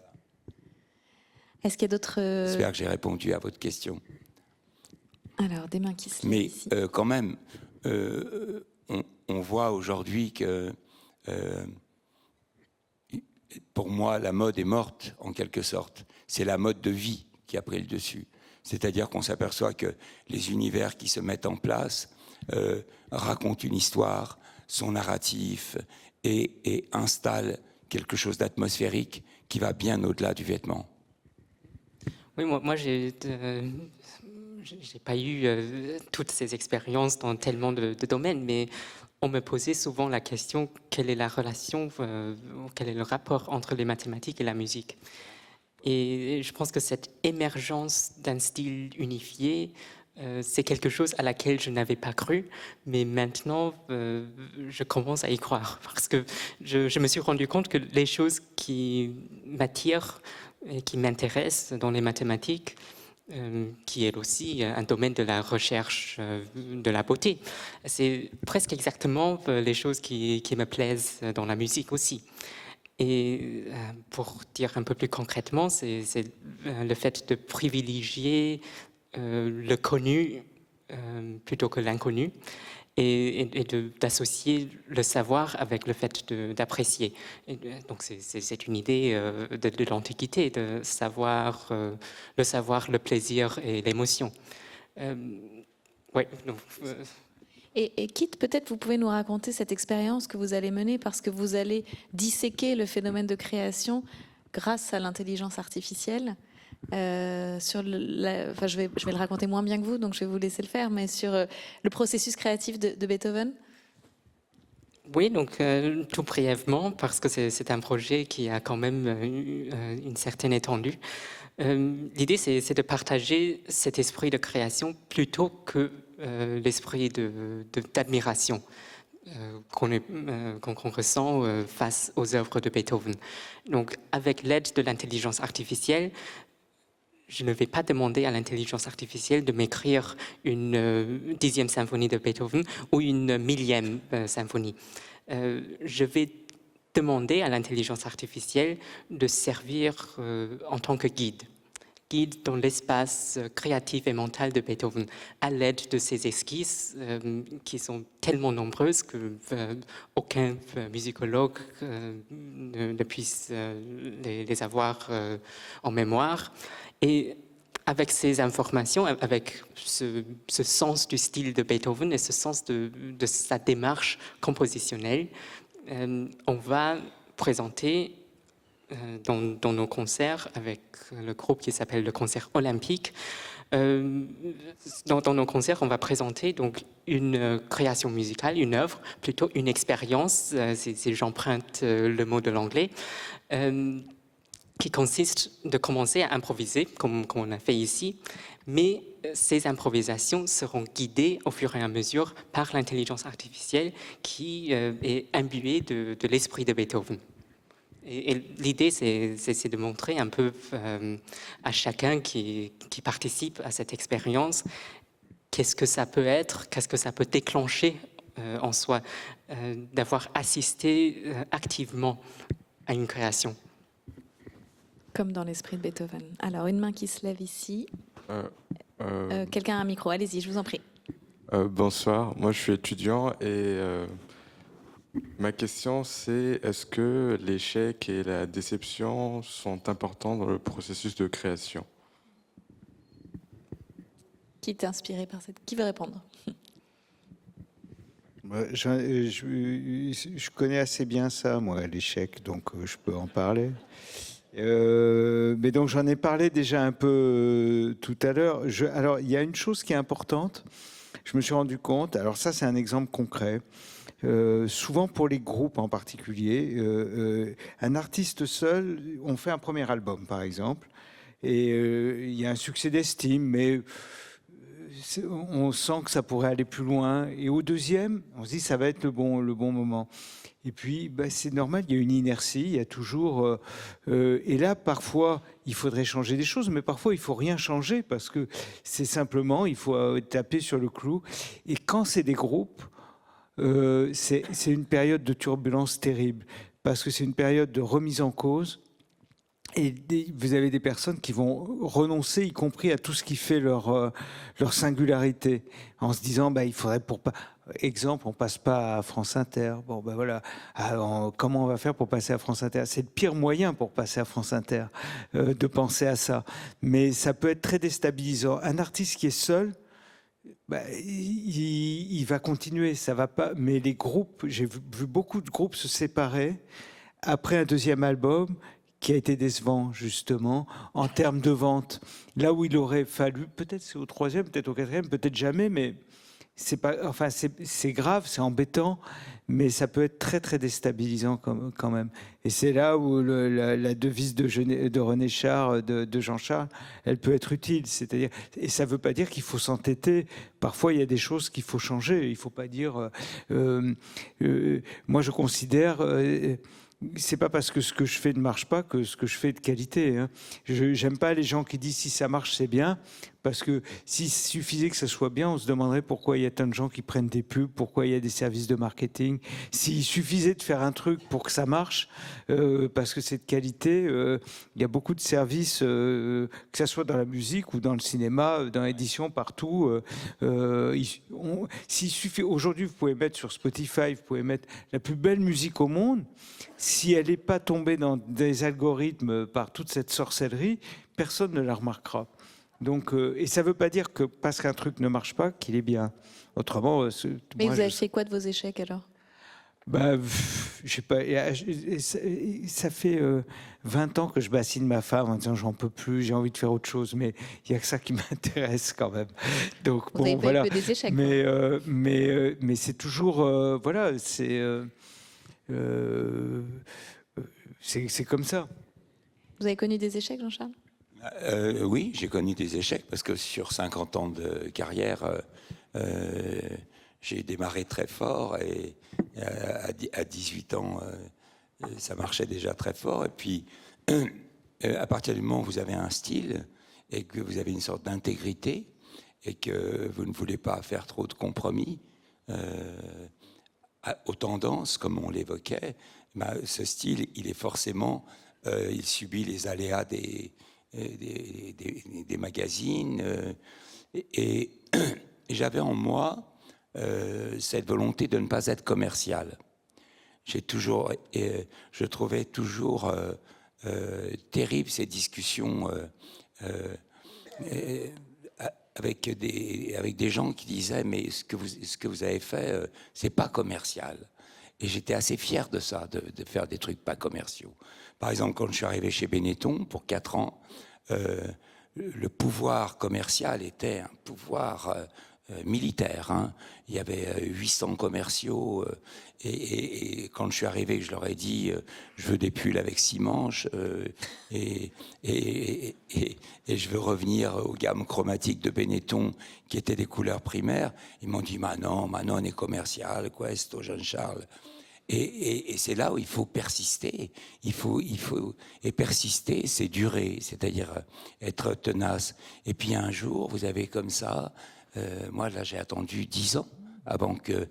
Est-ce qu'il y a d'autres... J'espère que j'ai répondu à votre question. Alors, des mains qui se lèvent. Mais ici. quand même, on voit aujourd'hui que, pour moi, la mode est morte, en quelque sorte. C'est la mode de vie qui a pris le dessus. C'est-à-dire qu'on s'aperçoit que les univers qui se mettent en place racontent une histoire, son narratif, et installent quelque chose d'atmosphérique qui va bien au-delà du vêtement. Oui, moi j'ai pas eu toutes ces expériences dans tellement de domaines, mais on me posait souvent la question, quelle est la relation, quel est le rapport entre les mathématiques et la musique? Et je pense que cette émergence d'un style unifié, c'est quelque chose à laquelle je n'avais pas cru, mais maintenant, je commence à y croire. Parce que je me suis rendu compte que les choses qui m'attirent et qui m'intéressent dans les mathématiques, qui est aussi un domaine de la recherche de la beauté, c'est presque exactement les choses qui me plaisent dans la musique aussi. Et pour dire un peu plus concrètement, c'est le fait de privilégier le connu plutôt que l'inconnu et d'associer le savoir avec le fait d'apprécier. Donc c'est une idée de l'Antiquité, de savoir, le plaisir et l'émotion. Ouais, donc, Et Kit, peut-être vous pouvez nous raconter cette expérience que vous allez mener parce que vous allez disséquer le phénomène de création grâce à l'intelligence artificielle. Je vais le raconter moins bien que vous, donc je vais vous laisser le faire, mais sur le processus créatif de Beethoven. Oui, donc tout brièvement, parce que c'est un projet qui a quand même une certaine étendue. L'idée, c'est de partager cet esprit de création plutôt que l'esprit d'admiration qu'on ressent face aux œuvres de Beethoven. Donc, avec l'aide de l'intelligence artificielle, je ne vais pas demander à l'intelligence artificielle de m'écrire une 10e symphonie de Beethoven ou une 1000e symphonie. Je vais demander à l'intelligence artificielle de servir en tant que guide dans l'espace créatif et mental de Beethoven, à l'aide de ces esquisses qui sont tellement nombreuses que aucun musicologue ne puisse les avoir en mémoire. Et avec ces informations, avec ce sens du style de Beethoven et ce sens de sa démarche compositionnelle, on va présenter dans nos concerts avec le groupe qui s'appelle le Concert Olympique. Dans nos concerts, on va présenter donc une création musicale, une œuvre, plutôt une expérience, si j'emprunte le mot de l'anglais, qui consiste de commencer à improviser, comme on a fait ici, mais ces improvisations seront guidées au fur et à mesure par l'intelligence artificielle qui est imbuée de l'esprit de Beethoven. Et l'idée, c'est de montrer un peu à chacun qui participe à cette expérience qu'est-ce que ça peut être, qu'est-ce que ça peut déclencher en soi, d'avoir assisté activement à une création. Comme dans l'esprit de Beethoven. Alors, une main qui se lève ici. Quelqu'un a un micro, allez-y, je vous en prie. Bonsoir, moi je suis étudiant et ma question c'est est-ce que l'échec et la déception sont importants dans le processus de création? Qui est inspiré par cette... Qui veut répondre? Je connais assez bien ça, moi, l'échec, donc je peux en parler. Mais donc j'en ai parlé déjà un peu tout à l'heure. Alors il y a une chose qui est importante. Je me suis rendu compte. Alors ça c'est un exemple concret. Souvent pour les groupes en particulier, un artiste seul, on fait un premier album par exemple, et il y a un succès d'estime, mais on sent que ça pourrait aller plus loin. Et au deuxième, on se dit ça va être le bon moment. Et puis, c'est normal, il y a une inertie, il y a toujours... et là, parfois, il faudrait changer des choses, mais parfois, il faut rien changer parce que c'est simplement, il faut taper sur le clou. Et quand c'est des groupes, c'est une période de turbulence terrible parce que c'est une période de remise en cause. Et vous avez des personnes qui vont renoncer, y compris à tout ce qui fait leur singularité, en se disant, il faudrait pour pas... Exemple, on passe pas à France Inter. Bon, voilà. Comment on va faire pour passer à France Inter? C'est le pire moyen pour passer à France Inter, de penser à ça. Mais ça peut être très déstabilisant. Un artiste qui est seul, il va continuer, ça va pas. Mais les groupes, j'ai vu beaucoup de groupes se séparer après un deuxième album qui a été décevant, justement, en termes de vente. Là où il aurait fallu, peut-être c'est au troisième, peut-être au quatrième, peut-être jamais, mais c'est pas, enfin, c'est grave, c'est embêtant, mais ça peut être très, très déstabilisant quand même. Et c'est là où la devise de René Char, de Jean-Charles, elle peut être utile. C'est-à-dire, et ça ne veut pas dire qu'il faut s'entêter. Parfois, il y a des choses qu'il faut changer. Il ne faut pas dire... moi, je considère... c'est pas parce que ce que je fais ne marche pas que ce que je fais est de qualité. Hein. J'aime pas les gens qui disent si ça marche, c'est bien. Parce que s'il suffisait que ça soit bien, on se demanderait pourquoi il y a tant de gens qui prennent des pubs, pourquoi il y a des services de marketing. S'il suffisait de faire un truc pour que ça marche, parce que c'est de qualité, il y a beaucoup de services, que ce soit dans la musique ou dans le cinéma, dans l'édition, partout. S'il suffit, aujourd'hui, vous pouvez mettre sur Spotify, vous pouvez mettre la plus belle musique au monde. Si elle n'est pas tombée dans des algorithmes par toute cette sorcellerie, personne ne la remarquera. Donc, et ça ne veut pas dire que parce qu'un truc ne marche pas, qu'il est bien. Autrement... Mais vous avez fait quoi de vos échecs alors? Je sais pas. Ça fait 20 ans que je bassine ma femme en disant j'en peux plus, j'ai envie de faire autre chose, mais il n'y a que ça qui m'intéresse quand même. Donc, vous n'avez pas eu que des échecs. Mais c'est toujours... voilà, c'est comme ça. Vous avez connu des échecs, Jean-Charles? Oui, j'ai connu des échecs parce que sur 50 ans de carrière, j'ai démarré très fort et à 18 ans, ça marchait déjà très fort. Et puis, à partir du moment où vous avez un style et que vous avez une sorte d'intégrité et que vous ne voulez pas faire trop de compromis, aux tendances, comme on l'évoquait, ce style, il est forcément, il subit les aléas des magazines et j'avais en moi cette volonté de ne pas être commercial. Je trouvais toujours terrible ces discussions avec des gens qui disaient mais ce que vous avez fait c'est pas commercial. Et j'étais assez fier de ça, de faire des trucs pas commerciaux. Par exemple, quand je suis arrivé chez Benetton pour 4 ans, le pouvoir commercial était un pouvoir militaire. Hein. Il y avait 800 commerciaux. Et quand je suis arrivé, je leur ai dit je veux des pulls avec 6 manches et je veux revenir aux gammes chromatiques de Benetton qui étaient des couleurs primaires. Ils m'ont dit Manon est commercial, questo, Jean-Charles. Et c'est là où il faut persister. Et persister, c'est durer, c'est-à-dire être tenace. Et puis un jour, vous avez comme ça, moi là j'ai attendu 10 ans avant que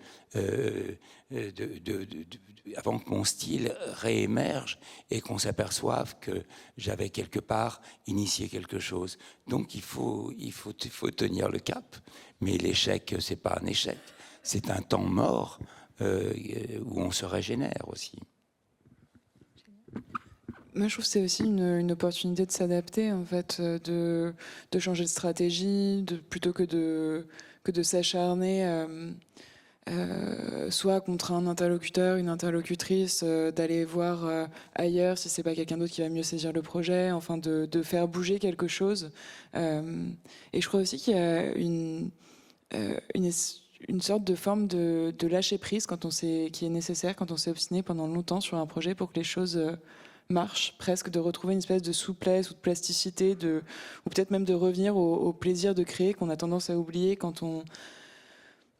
mon style réémerge et qu'on s'aperçoive que j'avais quelque part initié quelque chose. Donc il faut tenir le cap. Mais l'échec, c'est pas un échec, c'est un temps mort. Où on se régénère aussi. Moi, je trouve que c'est aussi une opportunité de s'adapter, en fait, de changer de stratégie, plutôt que de s'acharner soit contre un interlocuteur, une interlocutrice, d'aller voir ailleurs si c'est pas quelqu'un d'autre qui va mieux saisir le projet, enfin de faire bouger quelque chose. Et je crois aussi qu'il y a une sorte de forme de lâcher prise qui est nécessaire quand on s'est obstiné pendant longtemps sur un projet pour que les choses marchent, presque de retrouver une espèce de souplesse ou de plasticité, ou peut-être même de revenir au plaisir de créer qu'on a tendance à oublier quand on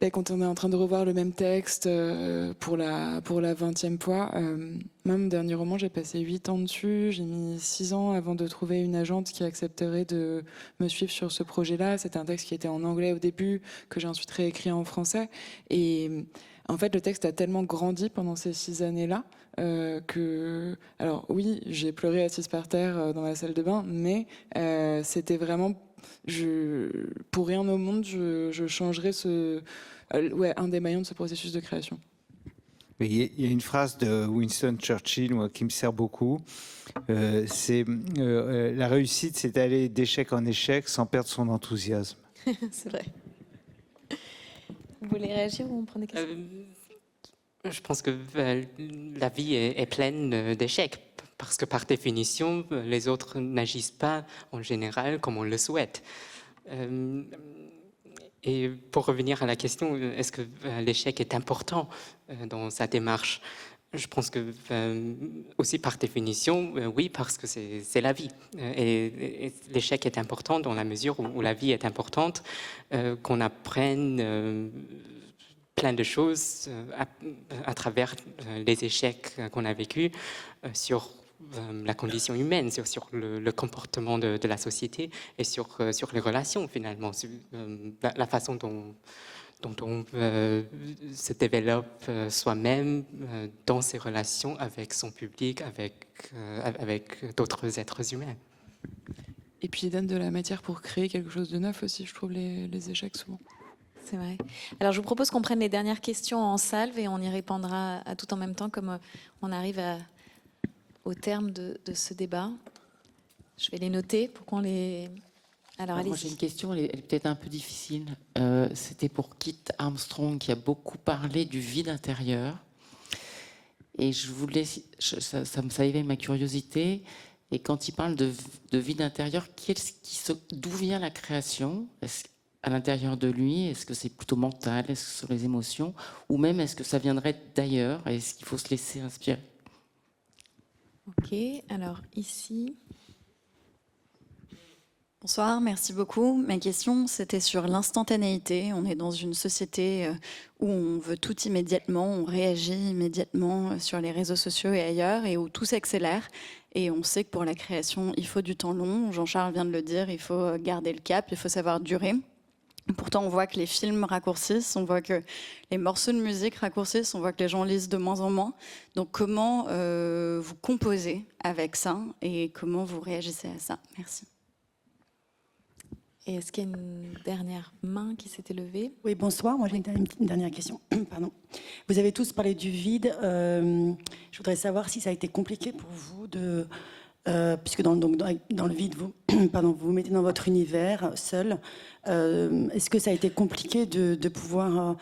est en train de revoir le même texte pour la 20e fois. Moi, mon dernier roman, j'ai passé 8 ans dessus. J'ai mis 6 ans avant de trouver une agente qui accepterait de me suivre sur ce projet-là. C'était un texte qui était en anglais au début, que j'ai ensuite réécrit en français. Et en fait, le texte a tellement grandi pendant ces 6 années-là que... Alors oui, j'ai pleuré assise par terre dans la salle de bain, mais c'était vraiment... pour rien au monde, je changerais un des maillons de ce processus de création. Il y a une phrase de Winston Churchill, moi, qui me sert beaucoup. C'est la réussite, c'est d'aller d'échec en échec sans perdre son enthousiasme. C'est vrai. Vous voulez réagir ou on prend des questions? Je pense que la vie est pleine d'échecs, parce que par définition, les autres n'agissent pas en général comme on le souhaite. Et pour revenir à la question, est-ce que l'échec est important dans sa démarche? Je pense que aussi par définition, oui, parce que c'est la vie. Et l'échec est important dans la mesure où la vie est importante, qu'on apprenne plein de choses à travers les échecs qu'on a vécus sur la condition humaine, sur le comportement de la société et sur les relations finalement, sur la façon dont on se développe soi-même dans ses relations avec son public, avec d'autres êtres humains. Et puis ils donnent de la matière pour créer quelque chose de neuf aussi, je trouve, les échecs souvent. C'est vrai. Alors, je vous propose qu'on prenne les dernières questions en salve et on y répondra à tout en même temps, comme on arrive au terme de ce débat. Je vais les noter pour qu'on les... Alors, allez-y. Moi, j'ai une question, elle est peut-être un peu difficile. C'était pour Kit Armstrong, qui a beaucoup parlé du vide intérieur. Et je voulais... Ça éveille ma curiosité. Et quand il parle de vide intérieur, d'où vient la création? À l'intérieur de lui, est-ce que c'est plutôt mental, est-ce que ce sont les émotions, ou même est-ce que ça viendrait d'ailleurs, est-ce qu'il faut se laisser inspirer? Ok, alors ici. Bonsoir, merci beaucoup. Ma question, c'était sur l'instantanéité. On est dans une société où on veut tout immédiatement, on réagit immédiatement sur les réseaux sociaux et ailleurs, et où tout s'accélère. Et on sait que pour la création, il faut du temps long. Jean-Charles vient de le dire, il faut garder le cap, il faut savoir durer. Pourtant, on voit que les films raccourcissent, on voit que les morceaux de musique raccourcissent, on voit que les gens lisent de moins en moins. Donc, comment vous composez avec ça et comment vous réagissez à ça? Merci. Et est-ce qu'il y a une dernière main qui s'était levée? Oui, bonsoir. Moi, j'ai une dernière question. Pardon. Vous avez tous parlé du vide. Je voudrais savoir si ça a été compliqué pour vous de... puisque dans le vide, vous vous mettez dans votre univers seul. Est-ce que ça a été compliqué de pouvoir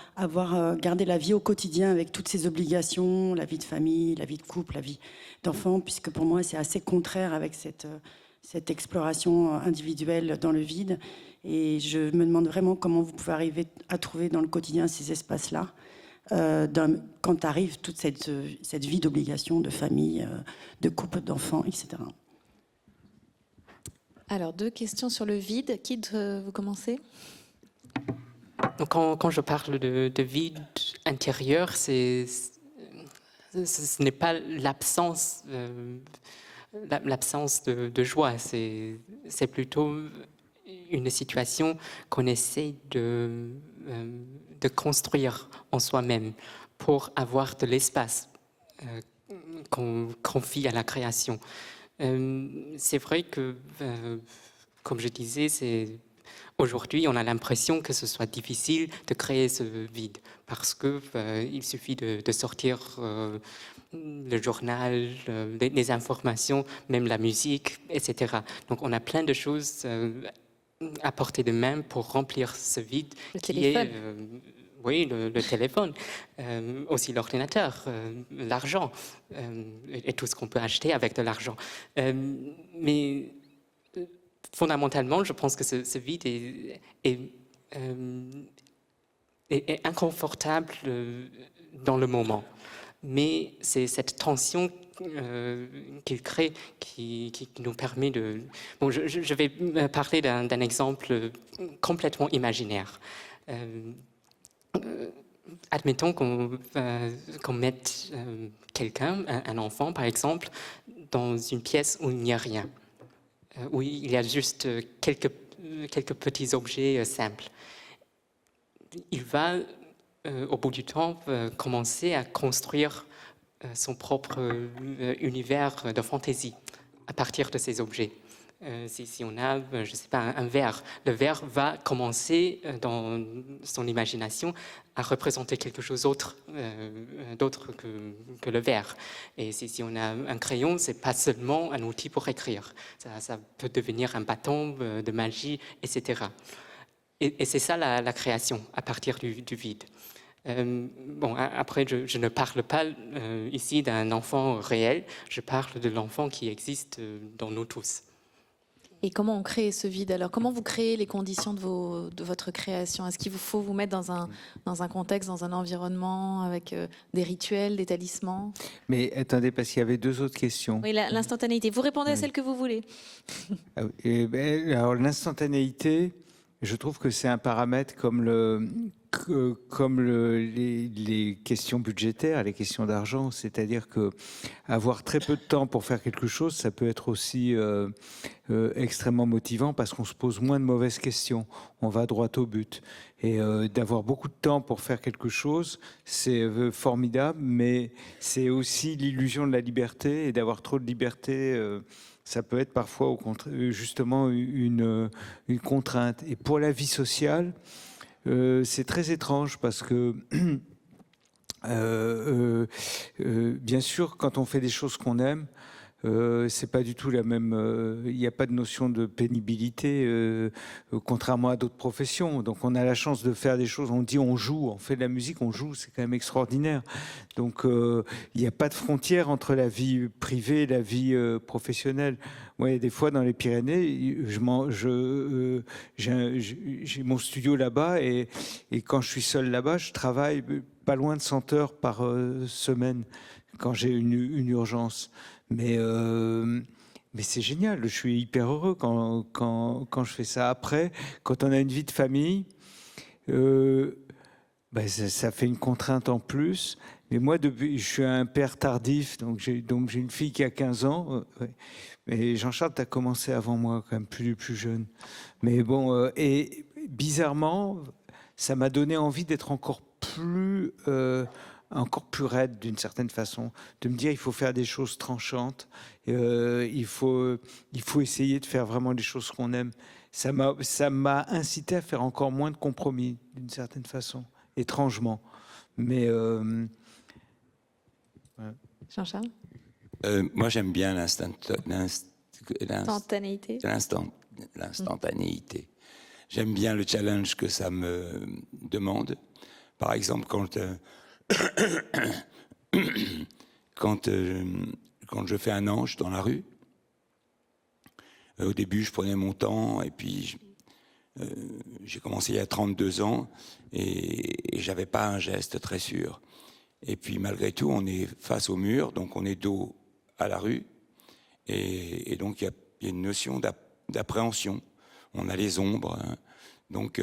garder la vie au quotidien avec toutes ces obligations, la vie de famille, la vie de couple, la vie d'enfant, puisque pour moi c'est assez contraire avec cette exploration individuelle dans le vide. Et je me demande vraiment comment vous pouvez arriver à trouver dans le quotidien ces espaces-là, quand arrive toute cette vie d'obligation, de famille, de couple, d'enfants, etc. Alors, 2 questions sur le vide. Qui vous commencez? Donc, quand je parle de vide intérieur, ce n'est pas l'absence de joie, c'est plutôt une situation qu'on essaie de construire en soi-même pour avoir de l'espace qu'on confie à la création. C'est vrai que, comme je disais, aujourd'hui, on a l'impression que ce soit difficile de créer ce vide parce qu'il suffit de sortir le journal, les informations, même la musique, etc. Donc, on a plein de choses à portée de main pour remplir ce vide qui est Oui, le téléphone, aussi l'ordinateur, l'argent, et tout ce qu'on peut acheter avec de l'argent. Mais fondamentalement, je pense que ce vide est inconfortable dans le moment. Mais c'est cette tension qu'il crée qui nous permet de... Bon, je vais parler d'un exemple complètement imaginaire. Admettons qu'on mette quelqu'un, un enfant par exemple, dans une pièce où il n'y a rien, où il y a juste quelques petits objets simples. Il va, au bout du temps, commencer à construire son propre univers de fantaisie à partir de ces objets. Si on a, je ne sais pas, un verre, le verre va commencer dans son imagination à représenter quelque chose d'autre que le verre. Et si on a un crayon, ce n'est pas seulement un outil pour écrire. Ça peut devenir un bâton de magie, etc. Et c'est ça la création, à partir du vide. Bon, après, je ne parle pas ici d'un enfant réel, je parle de l'enfant qui existe dans nous tous. Et comment on crée ce vide alors? Comment vous créez les conditions de votre création? Est-ce qu'il vous faut vous mettre dans un contexte, dans un environnement avec des rituels, des talismans? Mais attendez, parce qu'il y avait 2 autres questions. Oui, l'instantanéité. Vous répondez à celle que vous voulez. Alors l'instantanéité, je trouve que c'est un paramètre comme les questions budgétaires, les questions d'argent, c'est-à-dire que avoir très peu de temps pour faire quelque chose, ça peut être aussi extrêmement motivant parce qu'on se pose moins de mauvaises questions, on va droit au but. Et d'avoir beaucoup de temps pour faire quelque chose, c'est formidable, mais c'est aussi l'illusion de la liberté, et d'avoir trop de liberté, ça peut être parfois au contraire, justement une contrainte. Et pour la vie sociale, c'est très étrange parce que, bien sûr, quand on fait des choses qu'on aime, c'est pas du tout la même. Il n'y a pas de notion de pénibilité, contrairement à d'autres professions. Donc, on a la chance de faire des choses. On dit on joue, on fait de la musique, on joue, c'est quand même extraordinaire. Donc, il n'y a pas de frontière entre la vie privée et la vie professionnelle. Ouais, des fois dans les Pyrénées, j'ai mon studio là-bas et quand je suis seul là-bas, je travaille pas loin de 100 heures par semaine quand j'ai une urgence. Mais c'est génial, je suis hyper heureux quand je fais ça. Après, quand on a une vie de famille, ça fait une contrainte en plus. Mais moi, je suis un père tardif, donc j'ai une fille qui a 15 ans. Mais Jean-Charles, tu as commencé avant moi, quand même plus jeune. Mais bon, et bizarrement, ça m'a donné envie d'être encore plus raide d'une certaine façon, de me dire il faut faire des choses tranchantes, il faut essayer de faire vraiment des choses qu'on aime. Ça m'a incité à faire encore moins de compromis d'une certaine façon, étrangement. Mais Jean-Charles? Moi, j'aime bien l'instantanéité. J'aime bien le challenge que ça me demande. Par exemple, quand je fais un ange dans la rue, au début, je prenais mon temps, et puis j'ai commencé il y a 32 ans, et j'avais pas un geste très sûr. Et puis, malgré tout, on est face au mur, donc on est dos à la rue, et donc il y a une notion d'appréhension. On a les ombres, hein. Donc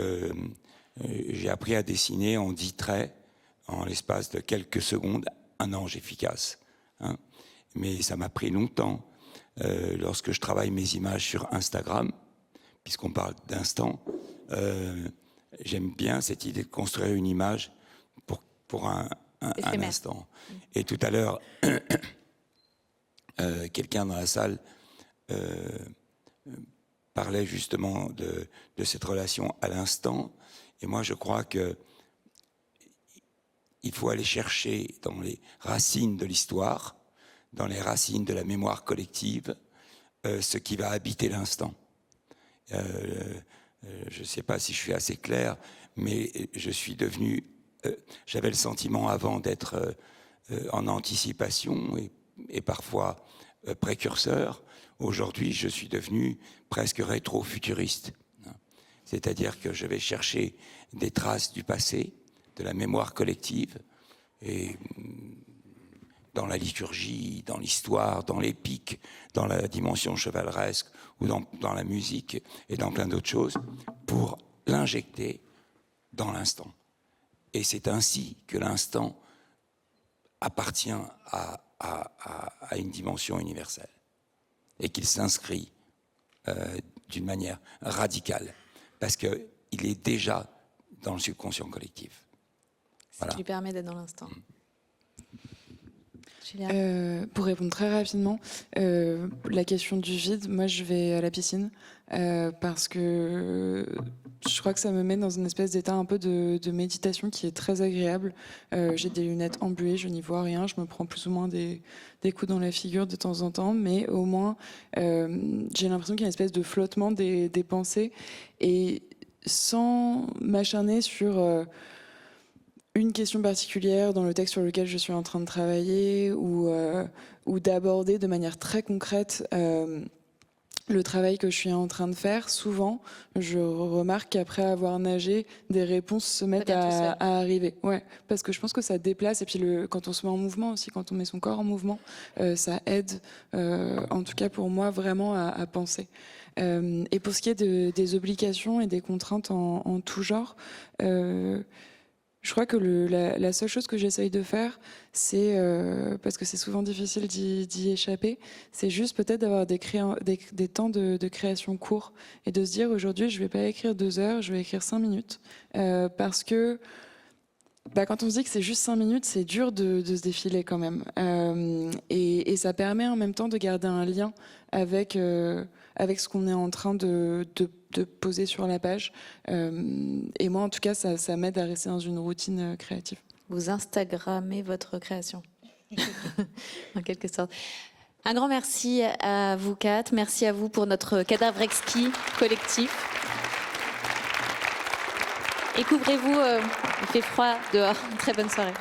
j'ai appris à dessiner en 10 traits, en l'espace de quelques secondes, un ange efficace, hein. Mais ça m'a pris longtemps. Lorsque je travaille mes images sur Instagram, puisqu'on parle d'instant, j'aime bien cette idée de construire une image pour un instant. Et tout à l'heure, quelqu'un dans la salle parlait justement de cette relation à l'instant. Et moi, je crois que il faut aller chercher dans les racines de l'histoire, dans les racines de la mémoire collective, ce qui va habiter l'instant. Je ne sais pas si je suis assez clair, mais je suis devenu j'avais le sentiment avant d'être en anticipation et parfois précurseur. Aujourd'hui, je suis devenu presque rétro-futuriste. C'est-à-dire que je vais chercher des traces du passé, de la mémoire collective, et dans la liturgie, dans l'histoire, dans l'épique, dans la dimension chevaleresque, ou dans la musique, et dans plein d'autres choses, pour l'injecter dans l'instant. Et c'est ainsi que l'instant appartient à une dimension universelle, et qu'il s'inscrit d'une manière radicale, parce qu'il est déjà dans le subconscient collectif. Voilà. Ce qui lui permet d'être dans l'instant. Pour répondre très rapidement, la question du vide, moi je vais à la piscine parce que je crois que ça me met dans une espèce d'état un peu de méditation qui est très agréable. J'ai des lunettes embuées, je n'y vois rien, je me prends plus ou moins des coups dans la figure de temps en temps, mais au moins j'ai l'impression qu'il y a une espèce de flottement des pensées, et sans m'acharner sur une question particulière dans le texte sur lequel je suis en train de travailler, ou d'aborder de manière très concrète le travail que je suis en train de faire. Souvent, je remarque qu'après avoir nagé, des réponses se mettent à arriver. Ouais, parce que je pense que ça déplace, et puis quand on se met en mouvement aussi, quand on met son corps en mouvement, ça aide, en tout cas pour moi, vraiment à penser. Et pour ce qui est des obligations et des contraintes en tout genre, je crois que la seule chose que j'essaye de faire, c'est, parce que c'est souvent difficile d'y échapper, c'est juste peut-être d'avoir des temps de création courts, et de se dire aujourd'hui je ne vais pas écrire 2 heures, je vais écrire 5 minutes. Parce que quand on se dit que c'est juste 5 minutes, c'est dur de se défiler quand même. Et ça permet en même temps de garder un lien avec ce qu'on est en train de poser sur la page. Et moi, en tout cas, ça m'aide à rester dans une routine créative. Vous Instagrammez votre création, en quelque sorte. Un grand merci à vous 4. Merci à vous pour notre cadavre exquis collectif. Et couvrez-vous, il fait froid dehors. Très bonne soirée.